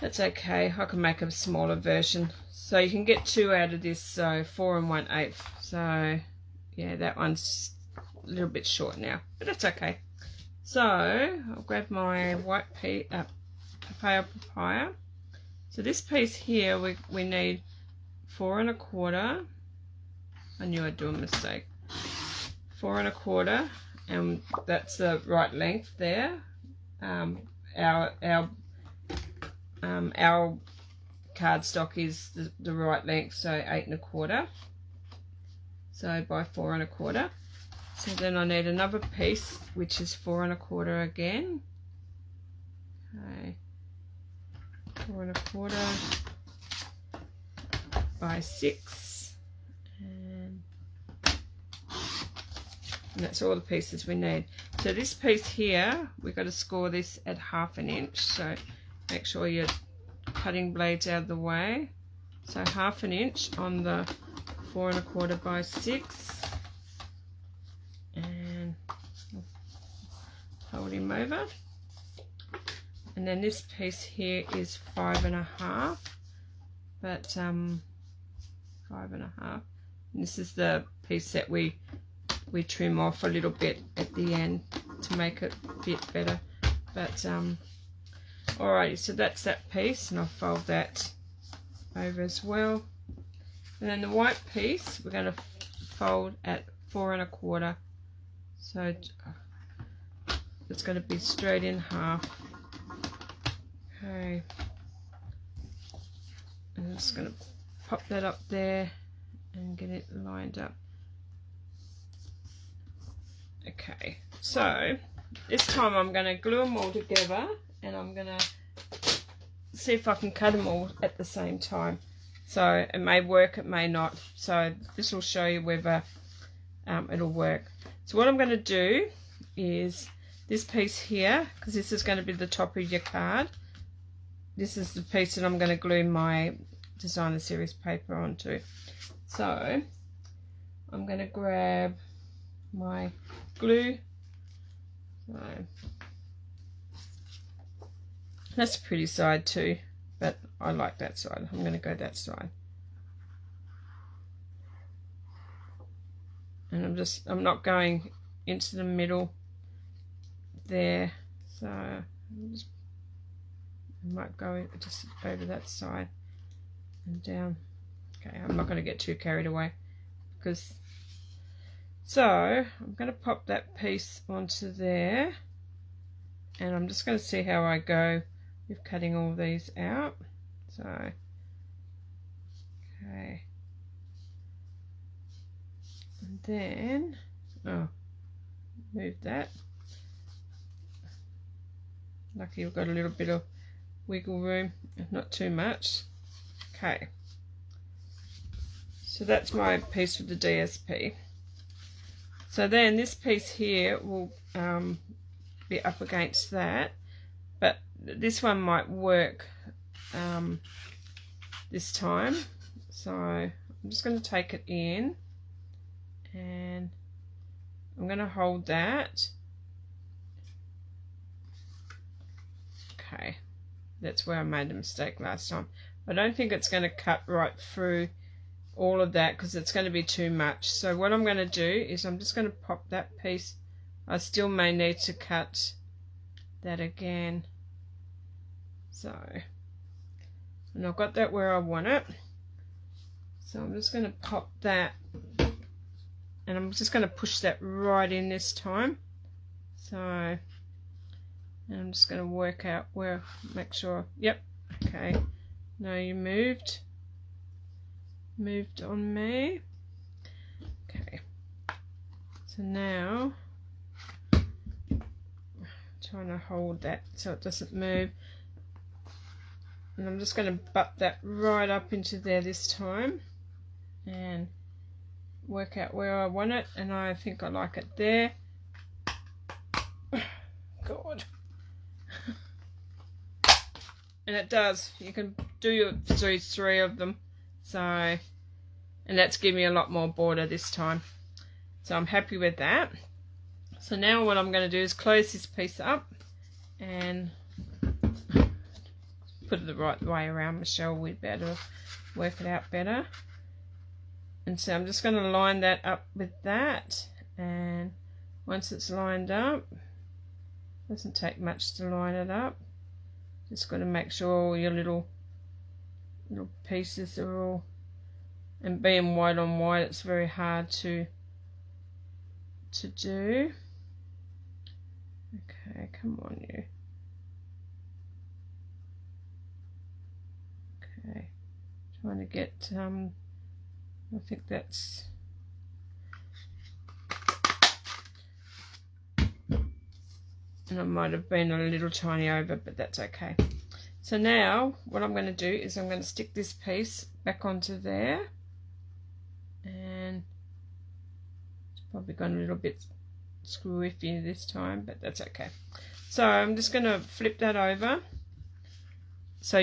That's okay. I can make a smaller version. So you can get 2 out of this. So 4 1/8. So yeah, that one's a little bit short now, but that's okay. So I'll grab my white pale papaya. So this piece here we need 4 1/4. I knew I'd do a mistake. 4 1/4, and that's the right length there. Our cardstock is the right length, so 8 1/4. So by 4 1/4. So then I need another piece, which is 4 1/4 again. Okay, 4 1/4 by 6, and that's all the pieces we need. So this piece here, we've got to score this at 1/2 inch. So make sure your cutting blades out of the way. So 1/2 inch on the 4 1/4 by 6. And hold him over, and then this piece here is 5 1/2, but 5 1/2, and this is the piece that we trim off a little bit at the end to make it fit better. But alrighty, so that's that piece, and I'll fold that over as well. And then the white piece we're going to fold at 4 1/4. So it's going to be straight in half. Okay, and I'm just going to pop that up there and get it lined up. Okay, so this time I'm going to glue them all together, and I'm going to see if I can cut them all at the same time. So it may work, it may not. So this will show you whether it'll work. So what I'm going to do is this piece here, because this is going to be the top of your card. This is the piece that I'm going to glue my designer series paper onto. So I'm going to grab my glue. So that's a pretty side too, but I like that side. I'm going to go that side. And I'm not going into the middle there, so I might go just over that side and down. Okay, I'm not going to get too carried away because, so I'm going to pop that piece onto there, and I'm just going to see how I go with cutting all these out. So okay, and then move that. Lucky you've got a little bit of wiggle room, not too much. Okay, so that's my piece with the DSP. So then this piece here will be up against that, but this one might work this time. So I'm just going to take it in, and I'm going to hold that. Okay, that's where I made a mistake last time. I don't think it's going to cut right through all of that because it's going to be too much. So what I'm going to do is I'm just going to pop that piece. I still may need to cut that again. So, and I've got that where I want it. So I'm just going to pop that, and I'm just going to push that right in this time. So, and I'm just going to work out where, make sure, yep, okay. No, you moved on me. Okay, so now I'm trying to hold that so it doesn't move, and I'm just going to butt that right up into there this time and work out where I want it, and I think I like it there. God. And it does. You can do three of them. So, and that's giving me a lot more border this time. So I'm happy with that. So now what I'm going to do is close this piece up and put it the right way around. Michelle would be able to work it out better. And so I'm just going to line that up with that. And once it's lined up, doesn't take much to line it up. Just got to make sure all your little pieces are all, and being white on white, it's very hard to do. Okay, come on you. Okay, trying to get I think that's, and I might have been a little tiny over, but that's okay. So now what I'm going to do is I'm going to stick this piece back onto there, and it's probably gone a little bit screwy this time, but that's okay. So I'm just going to flip that over. So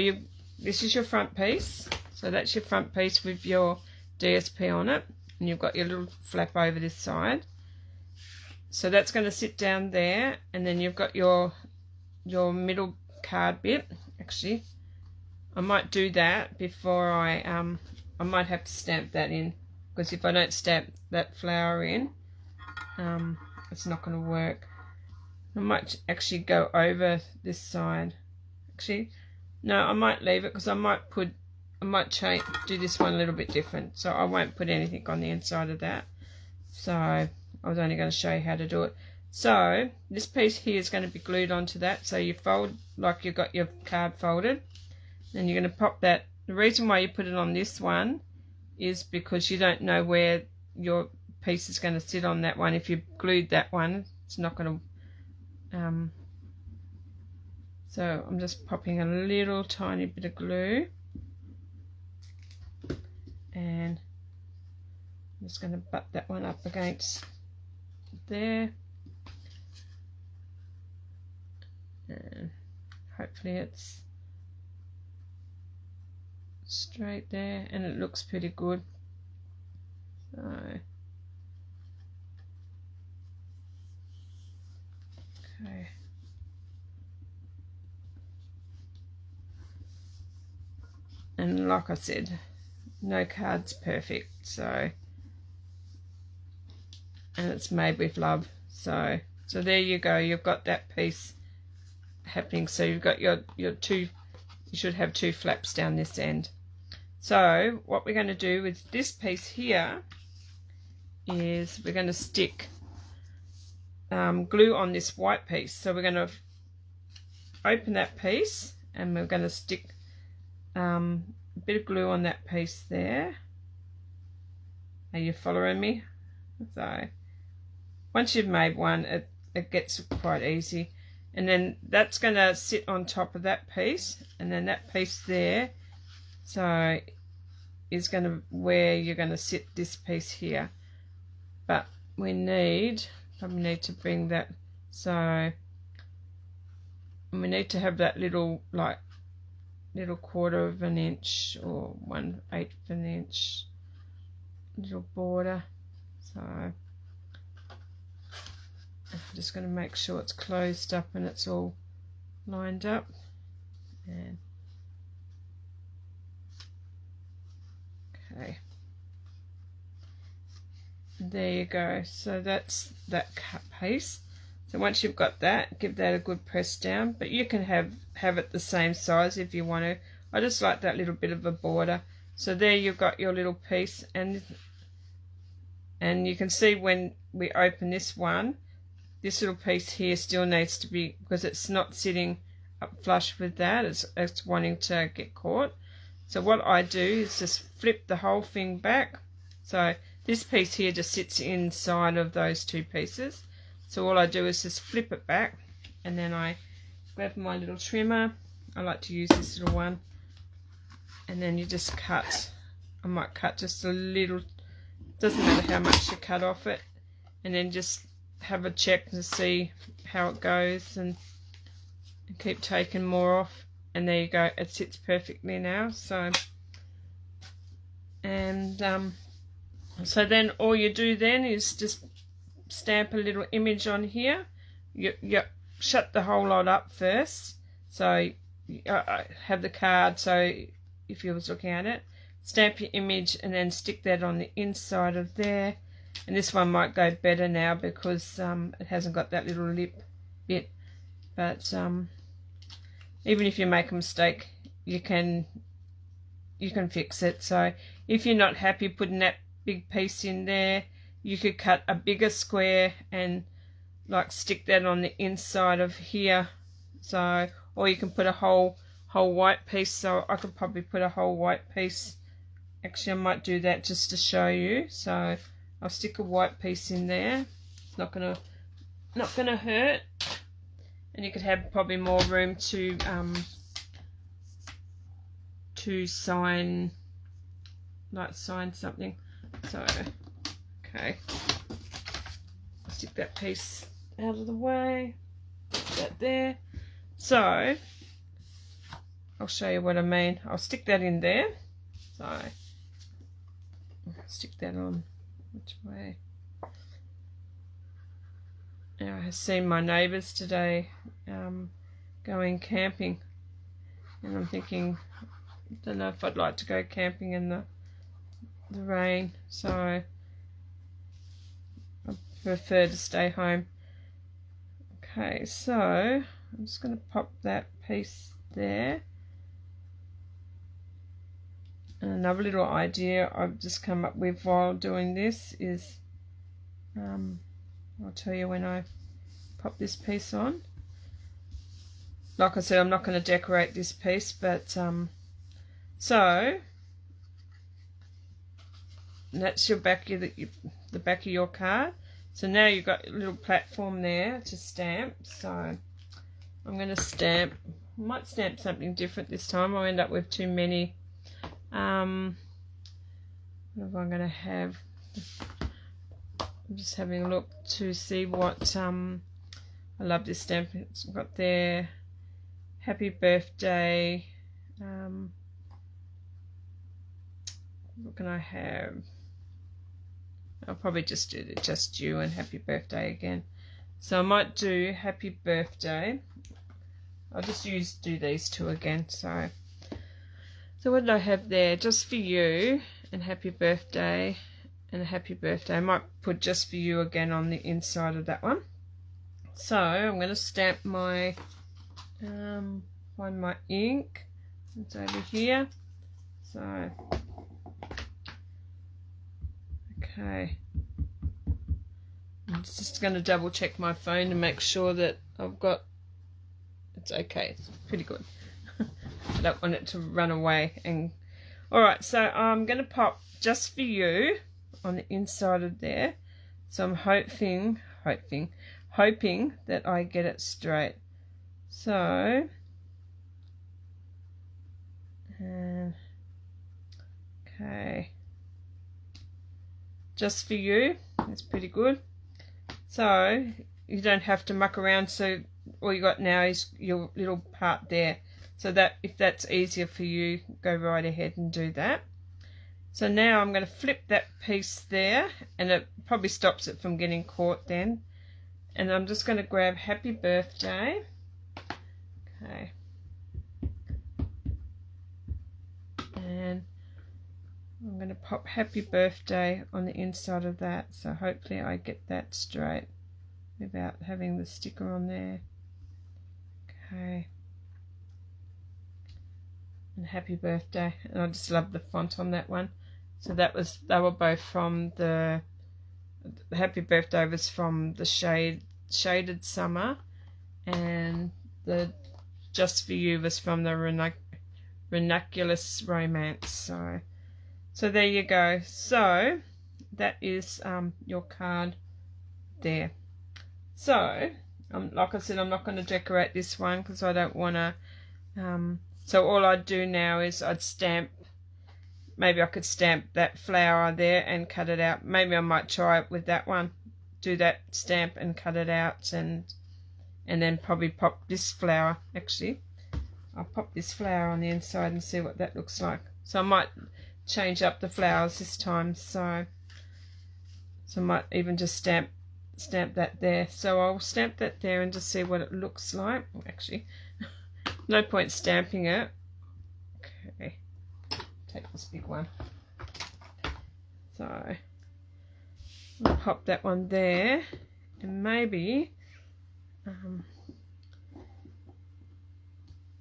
this is your front piece. So that's your front piece with your DSP on it, and you've got your little flap over this side. So that's going to sit down there, and then you've got your middle card bit. Actually, I might do that before I might have to stamp that in, because if I don't stamp that flower in, it's not going to work. I might actually go over this side. Actually, no, I might leave it because I might do this one a little bit different. So I won't put anything on the inside of that. So I was only going to show you how to do it. So this piece here is going to be glued onto that. So you fold like you've got your card folded. Then you're going to pop that. The reason why you put it on this one is because you don't know where your piece is going to sit on that one. If you glued that one, it's not going to... so I'm just popping a little tiny bit of glue. And I'm just going to butt that one up against there, and hopefully it's straight there, and it looks pretty good. So okay, and like I said, no card's perfect, so and it's made with love. So there you go, you've got that piece happening. So you've got your two, you should have two flaps down this end. So what we're going to do with this piece here is we're going to stick glue on this white piece. So we're going to open that piece and we're going to stick a bit of glue on that piece there. Are you following me? So once you've made one, it gets quite easy. And then that's going to sit on top of that piece, and then that piece there, so is going to where you're going to sit this piece here. But we probably need to bring that, so we need to have that little, like, little 1/4 of an inch or 1/8 of an inch little border. So I'm just going to make sure it's closed up and it's all lined up. And okay, there you go. So that's that cut piece. So once you've got that, give that a good press down, but you can have it the same size if you want to. I just like that little bit of a border. So there you've got your little piece, and you can see when we open this one, this little piece here still needs to be, because it's not sitting up flush with that, it's wanting to get caught. So what I do is just flip the whole thing back. So this piece here just sits inside of those two pieces. So all I do is just flip it back, and then I grab my little trimmer. I like to use this little one, and then you just cut. I might cut just a little, doesn't matter how much you cut off it, and then just have a check to see how it goes, and keep taking more off, and there you go, it sits perfectly now. So and so then all you do then is just stamp a little image on here. You shut the whole lot up first, so I have the card, so if you was looking at it, stamp your image and then stick that on the inside of there. And this one might go better now because it hasn't got that little lip bit, but even if you make a mistake, you can fix it. So if you're not happy putting that big piece in there, you could cut a bigger square and like stick that on the inside of here. So, or you can put a whole white piece. So I could probably put a whole white piece. Actually, I might do that just to show you. So I'll stick a white piece in there. It's not gonna hurt, and you could have probably more room to sign something. So okay, I'll stick that piece out of the way. Put that there. So I'll show you what I mean. I'll stick that in there. So stick that on. Which way? Now I have seen my neighbours today going camping, and I'm thinking, I don't know if I'd like to go camping in the rain, so I prefer to stay home. Okay, so I'm just going to pop that piece there. And another little idea I've just come up with while doing this is, I'll tell you when I pop this piece on. Like I said, I'm not going to decorate this piece, but so that's your back of the back of your card. So now you've got a little platform there to stamp. So I'm going to stamp. I might stamp something different this time. I'll end up with too many. What am I going to have? I'm just having a look to see what I love this stamp. It's got there happy birthday. What can I have? I'll probably just do the just you and happy birthday again. So I might do happy birthday. I'll just do these two again. So what did I have there? Just for you and happy birthday. and a happy birthday. I might put just for you again on the inside of that one. So I'm going to stamp my, find my ink. It's over here. So, okay. I'm just going to double check my phone to make sure that I've got, it's okay. It's pretty good. I don't want it to run away. And alright, so I'm going to pop just for you on the inside of there. So I'm hoping that I get it straight. So, okay, just for you. It's pretty good. So you don't have to muck around. So all you got now is your little part there. So that if that's easier for you, go right ahead and do that. So now I'm going to flip that piece there, and it probably stops it from getting caught then. And I'm just going to grab happy birthday. Okay. And I'm going to pop happy birthday on the inside of that. So hopefully I get that straight without having the sticker on there. Okay. And happy birthday. And I just love the font on that one. So they were both from the happy birthday was from the shaded summer, and the just for you was from the ranunculus romance. So there you go. So that is your card there. So like I said, I'm not going to decorate this one because I don't want to. So all I'd do now is I'd stamp. Maybe I could stamp that flower there and cut it out. Maybe I might try it with that one. Do that stamp and cut it out, and then probably pop this flower. Actually, I'll pop this flower on the inside and see what that looks like. So I might change up the flowers this time. So I might even just stamp that there. So I'll stamp that there and just see what it looks like. Actually, no point stamping it. Okay. Take this big one. So I'll pop that one there, and maybe I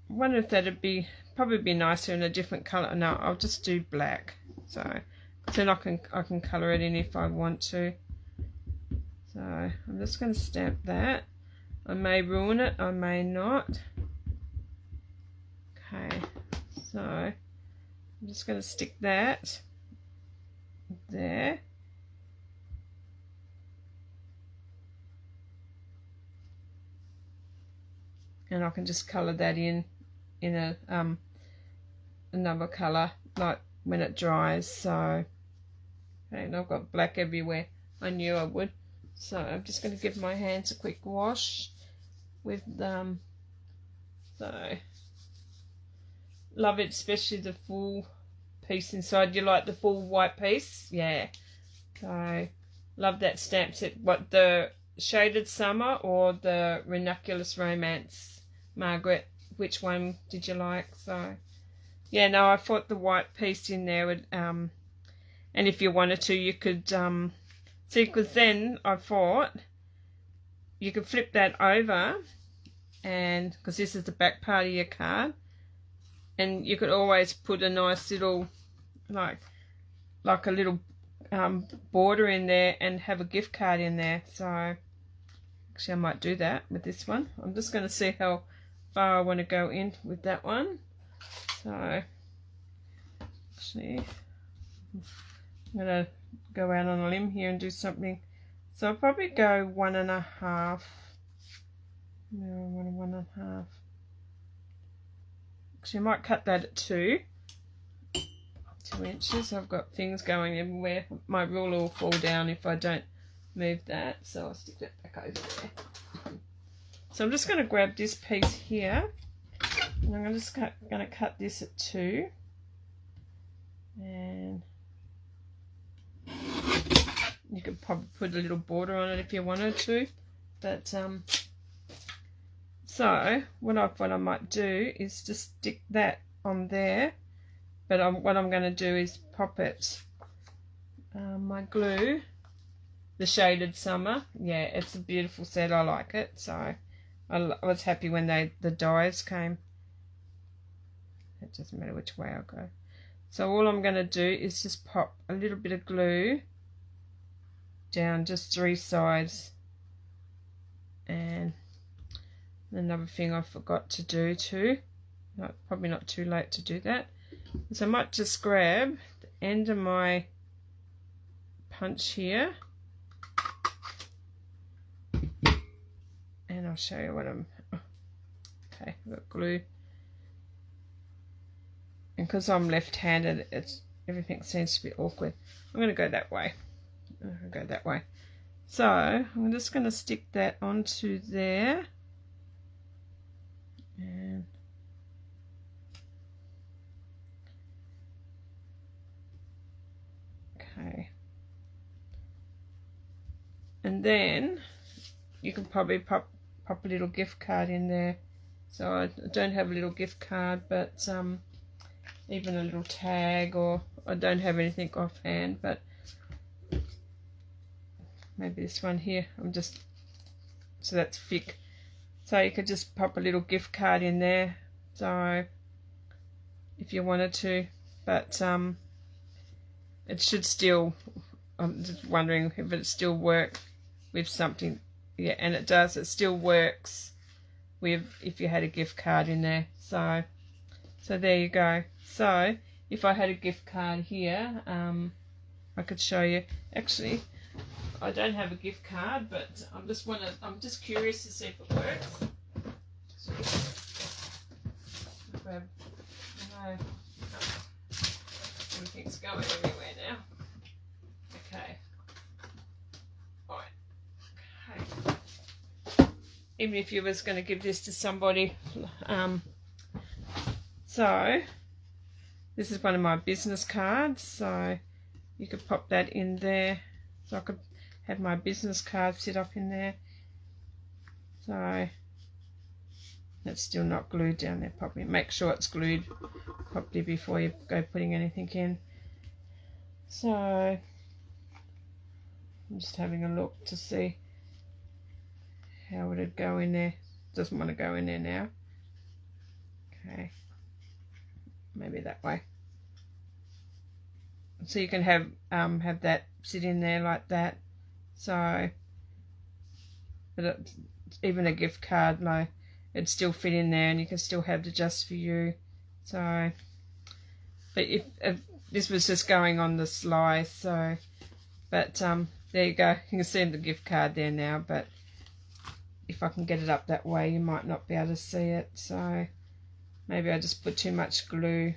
wonder if that'd probably be nicer in a different colour. No, I'll just do black. So then I can colour it in if I want to. So I'm just going to stamp that. I may ruin it, I may not. Okay, so I'm just going to stick that there. And I can just colour that in a another colour, like when it dries. So, and I've got black everywhere. I knew I would. So I'm just going to give my hands a quick wash with so love it, especially the full piece inside. You like the full white piece? Yeah. So love that stamp set. What, the shaded summer or the ranunculus romance, Margaret? Which one did you like? So yeah, no, I thought the white piece in there would and if you wanted to, you could see, because then I thought you could flip that over, and because this is the back part of your card, and you could always put a nice little like a little border in there and have a gift card in there. So actually I might do that with this one. I'm just going to see how far I want to go in with that one. So actually I'm going to go out on a limb here and do something. So I'll probably go 1.5. No, 1.5. Actually I might cut that at 2 inches. I've got things going everywhere. My ruler will fall down if I don't move that, so I'll stick that back over there. So I'm just going to grab this piece here, and I'm just going to cut this at 2, and you could probably put a little border on it if you wanted to, but so what I might do is just stick that on there. But what I'm going to do is pop it my glue, the Shaded Summer. Yeah, it's a beautiful set. I like it. So I was happy when the dies came. It doesn't matter which way I go. So all I'm going to do is just pop a little bit of glue down just 3 sides. And another thing I forgot to do too, probably not too late to do that, is I might just grab the end of my punch here, and I'll show you what I'm, okay, I've got glue, and because I'm left-handed, everything seems to be awkward. I'm going to go that way. I'll go that way. So I'm just going to stick that onto there, and okay, and then you can probably pop a little gift card in there. So I don't have a little gift card, but even a little tag, or I don't have anything offhand, but maybe this one here. So that's thick. So you could just pop a little gift card in there. So if you wanted to, but it should still. I'm just wondering if it still work with something. Yeah, and it does. It still works with if you had a gift card in there. So there you go. So if I had a gift card here, I could show you. Actually, I don't have a gift card, but I'm just curious to see if it works. Grab, no, everything's going everywhere now. Okay. Alright. Okay. Even if you was going to give this to somebody, so this is one of my business cards, so you could pop that in there. So I could have my business card sit up in there. So that's still not glued down there properly. Make sure it's glued properly before you go putting anything in. So I'm just having a look to see how would it go in there. Doesn't want to go in there now. Okay, maybe that way. So you can have that sit in there like that. So, but even a gift card, like, it'd still fit in there, and you can still have the just for you. So, but if this was just going on the sly, so, but there you go. You can see the gift card there now, but if I can get it up that way, you might not be able to see it. So maybe I just put too much glue.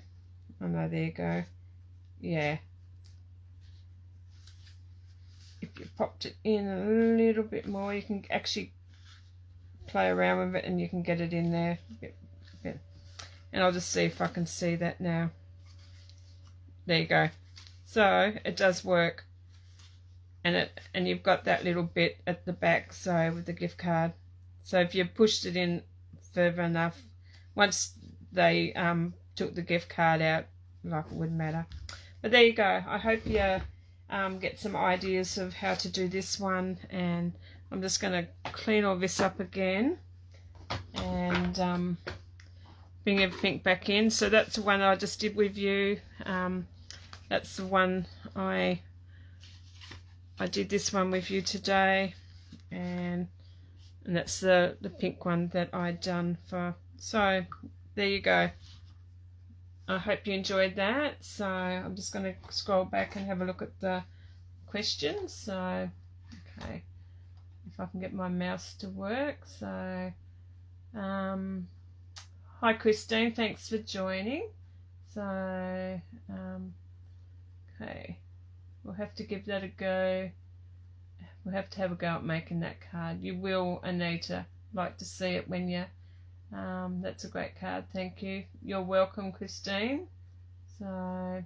Oh no, there you go. Yeah. If you popped it in a little bit more, you can actually play around with it, and you can get it in there a bit. And I'll just see if I can see that now. There you go. So it does work, and you've got that little bit at the back, so with the gift card. So if you pushed it in further enough, once they took the gift card out, like, it wouldn't matter. But there you go. I hope you get some ideas of how to do this one, and I'm just going to clean all this up again and bring everything back in. So that's the one I just did with you. That's the one I did this one with you today, and that's the pink one that I'd done for. So there you go. I hope you enjoyed that. So I'm just going to scroll back and have a look at the questions. So, okay, if I can get my mouse to work. So, hi Christine, thanks for joining. So, okay, we'll have to give that a go. We'll have to have a go at making that card. You will, Anita, like to see it when you. That's a great card, thank you. You're welcome, Christine. So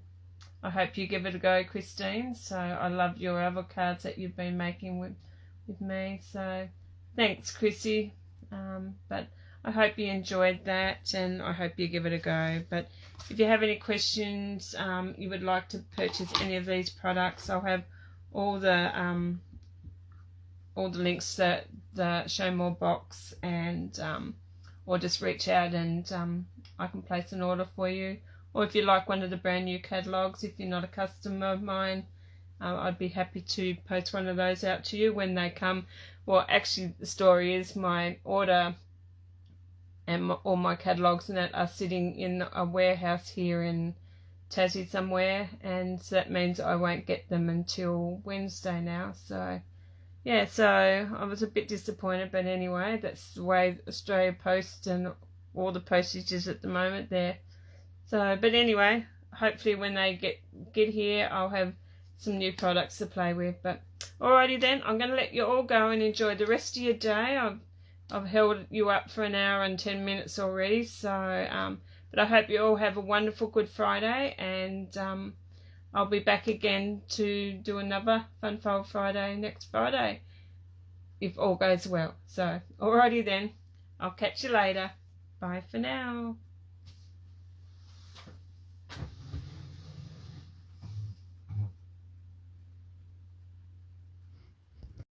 I hope you give it a go, Christine. So I love your other cards that you've been making with me. So thanks, Chrissy. But I hope you enjoyed that, and I hope you give it a go. But if you have any questions, you would like to purchase any of these products, I'll have all the links that the Show More box, and or just reach out and I can place an order for you. Or if you like one of the brand new catalogues, if you're not a customer of mine, I'd be happy to post one of those out to you when they come. Well, actually, the story is my order and all my catalogues and that are sitting in a warehouse here in Tassie somewhere, and so that means I won't get them until Wednesday now. So yeah, so I was a bit disappointed, but anyway, that's the way Australia Post and all the postages at the moment there. So, but anyway, hopefully when they get here, I'll have some new products to play with. But alrighty then, I'm going to let you all go and enjoy the rest of your day. I've held you up for an hour and 10 minutes already, so but I hope you all have a wonderful Good Friday, and I'll be back again to do another Fun Fold Friday next Friday, if all goes well. So alrighty then, I'll catch you later. Bye for now.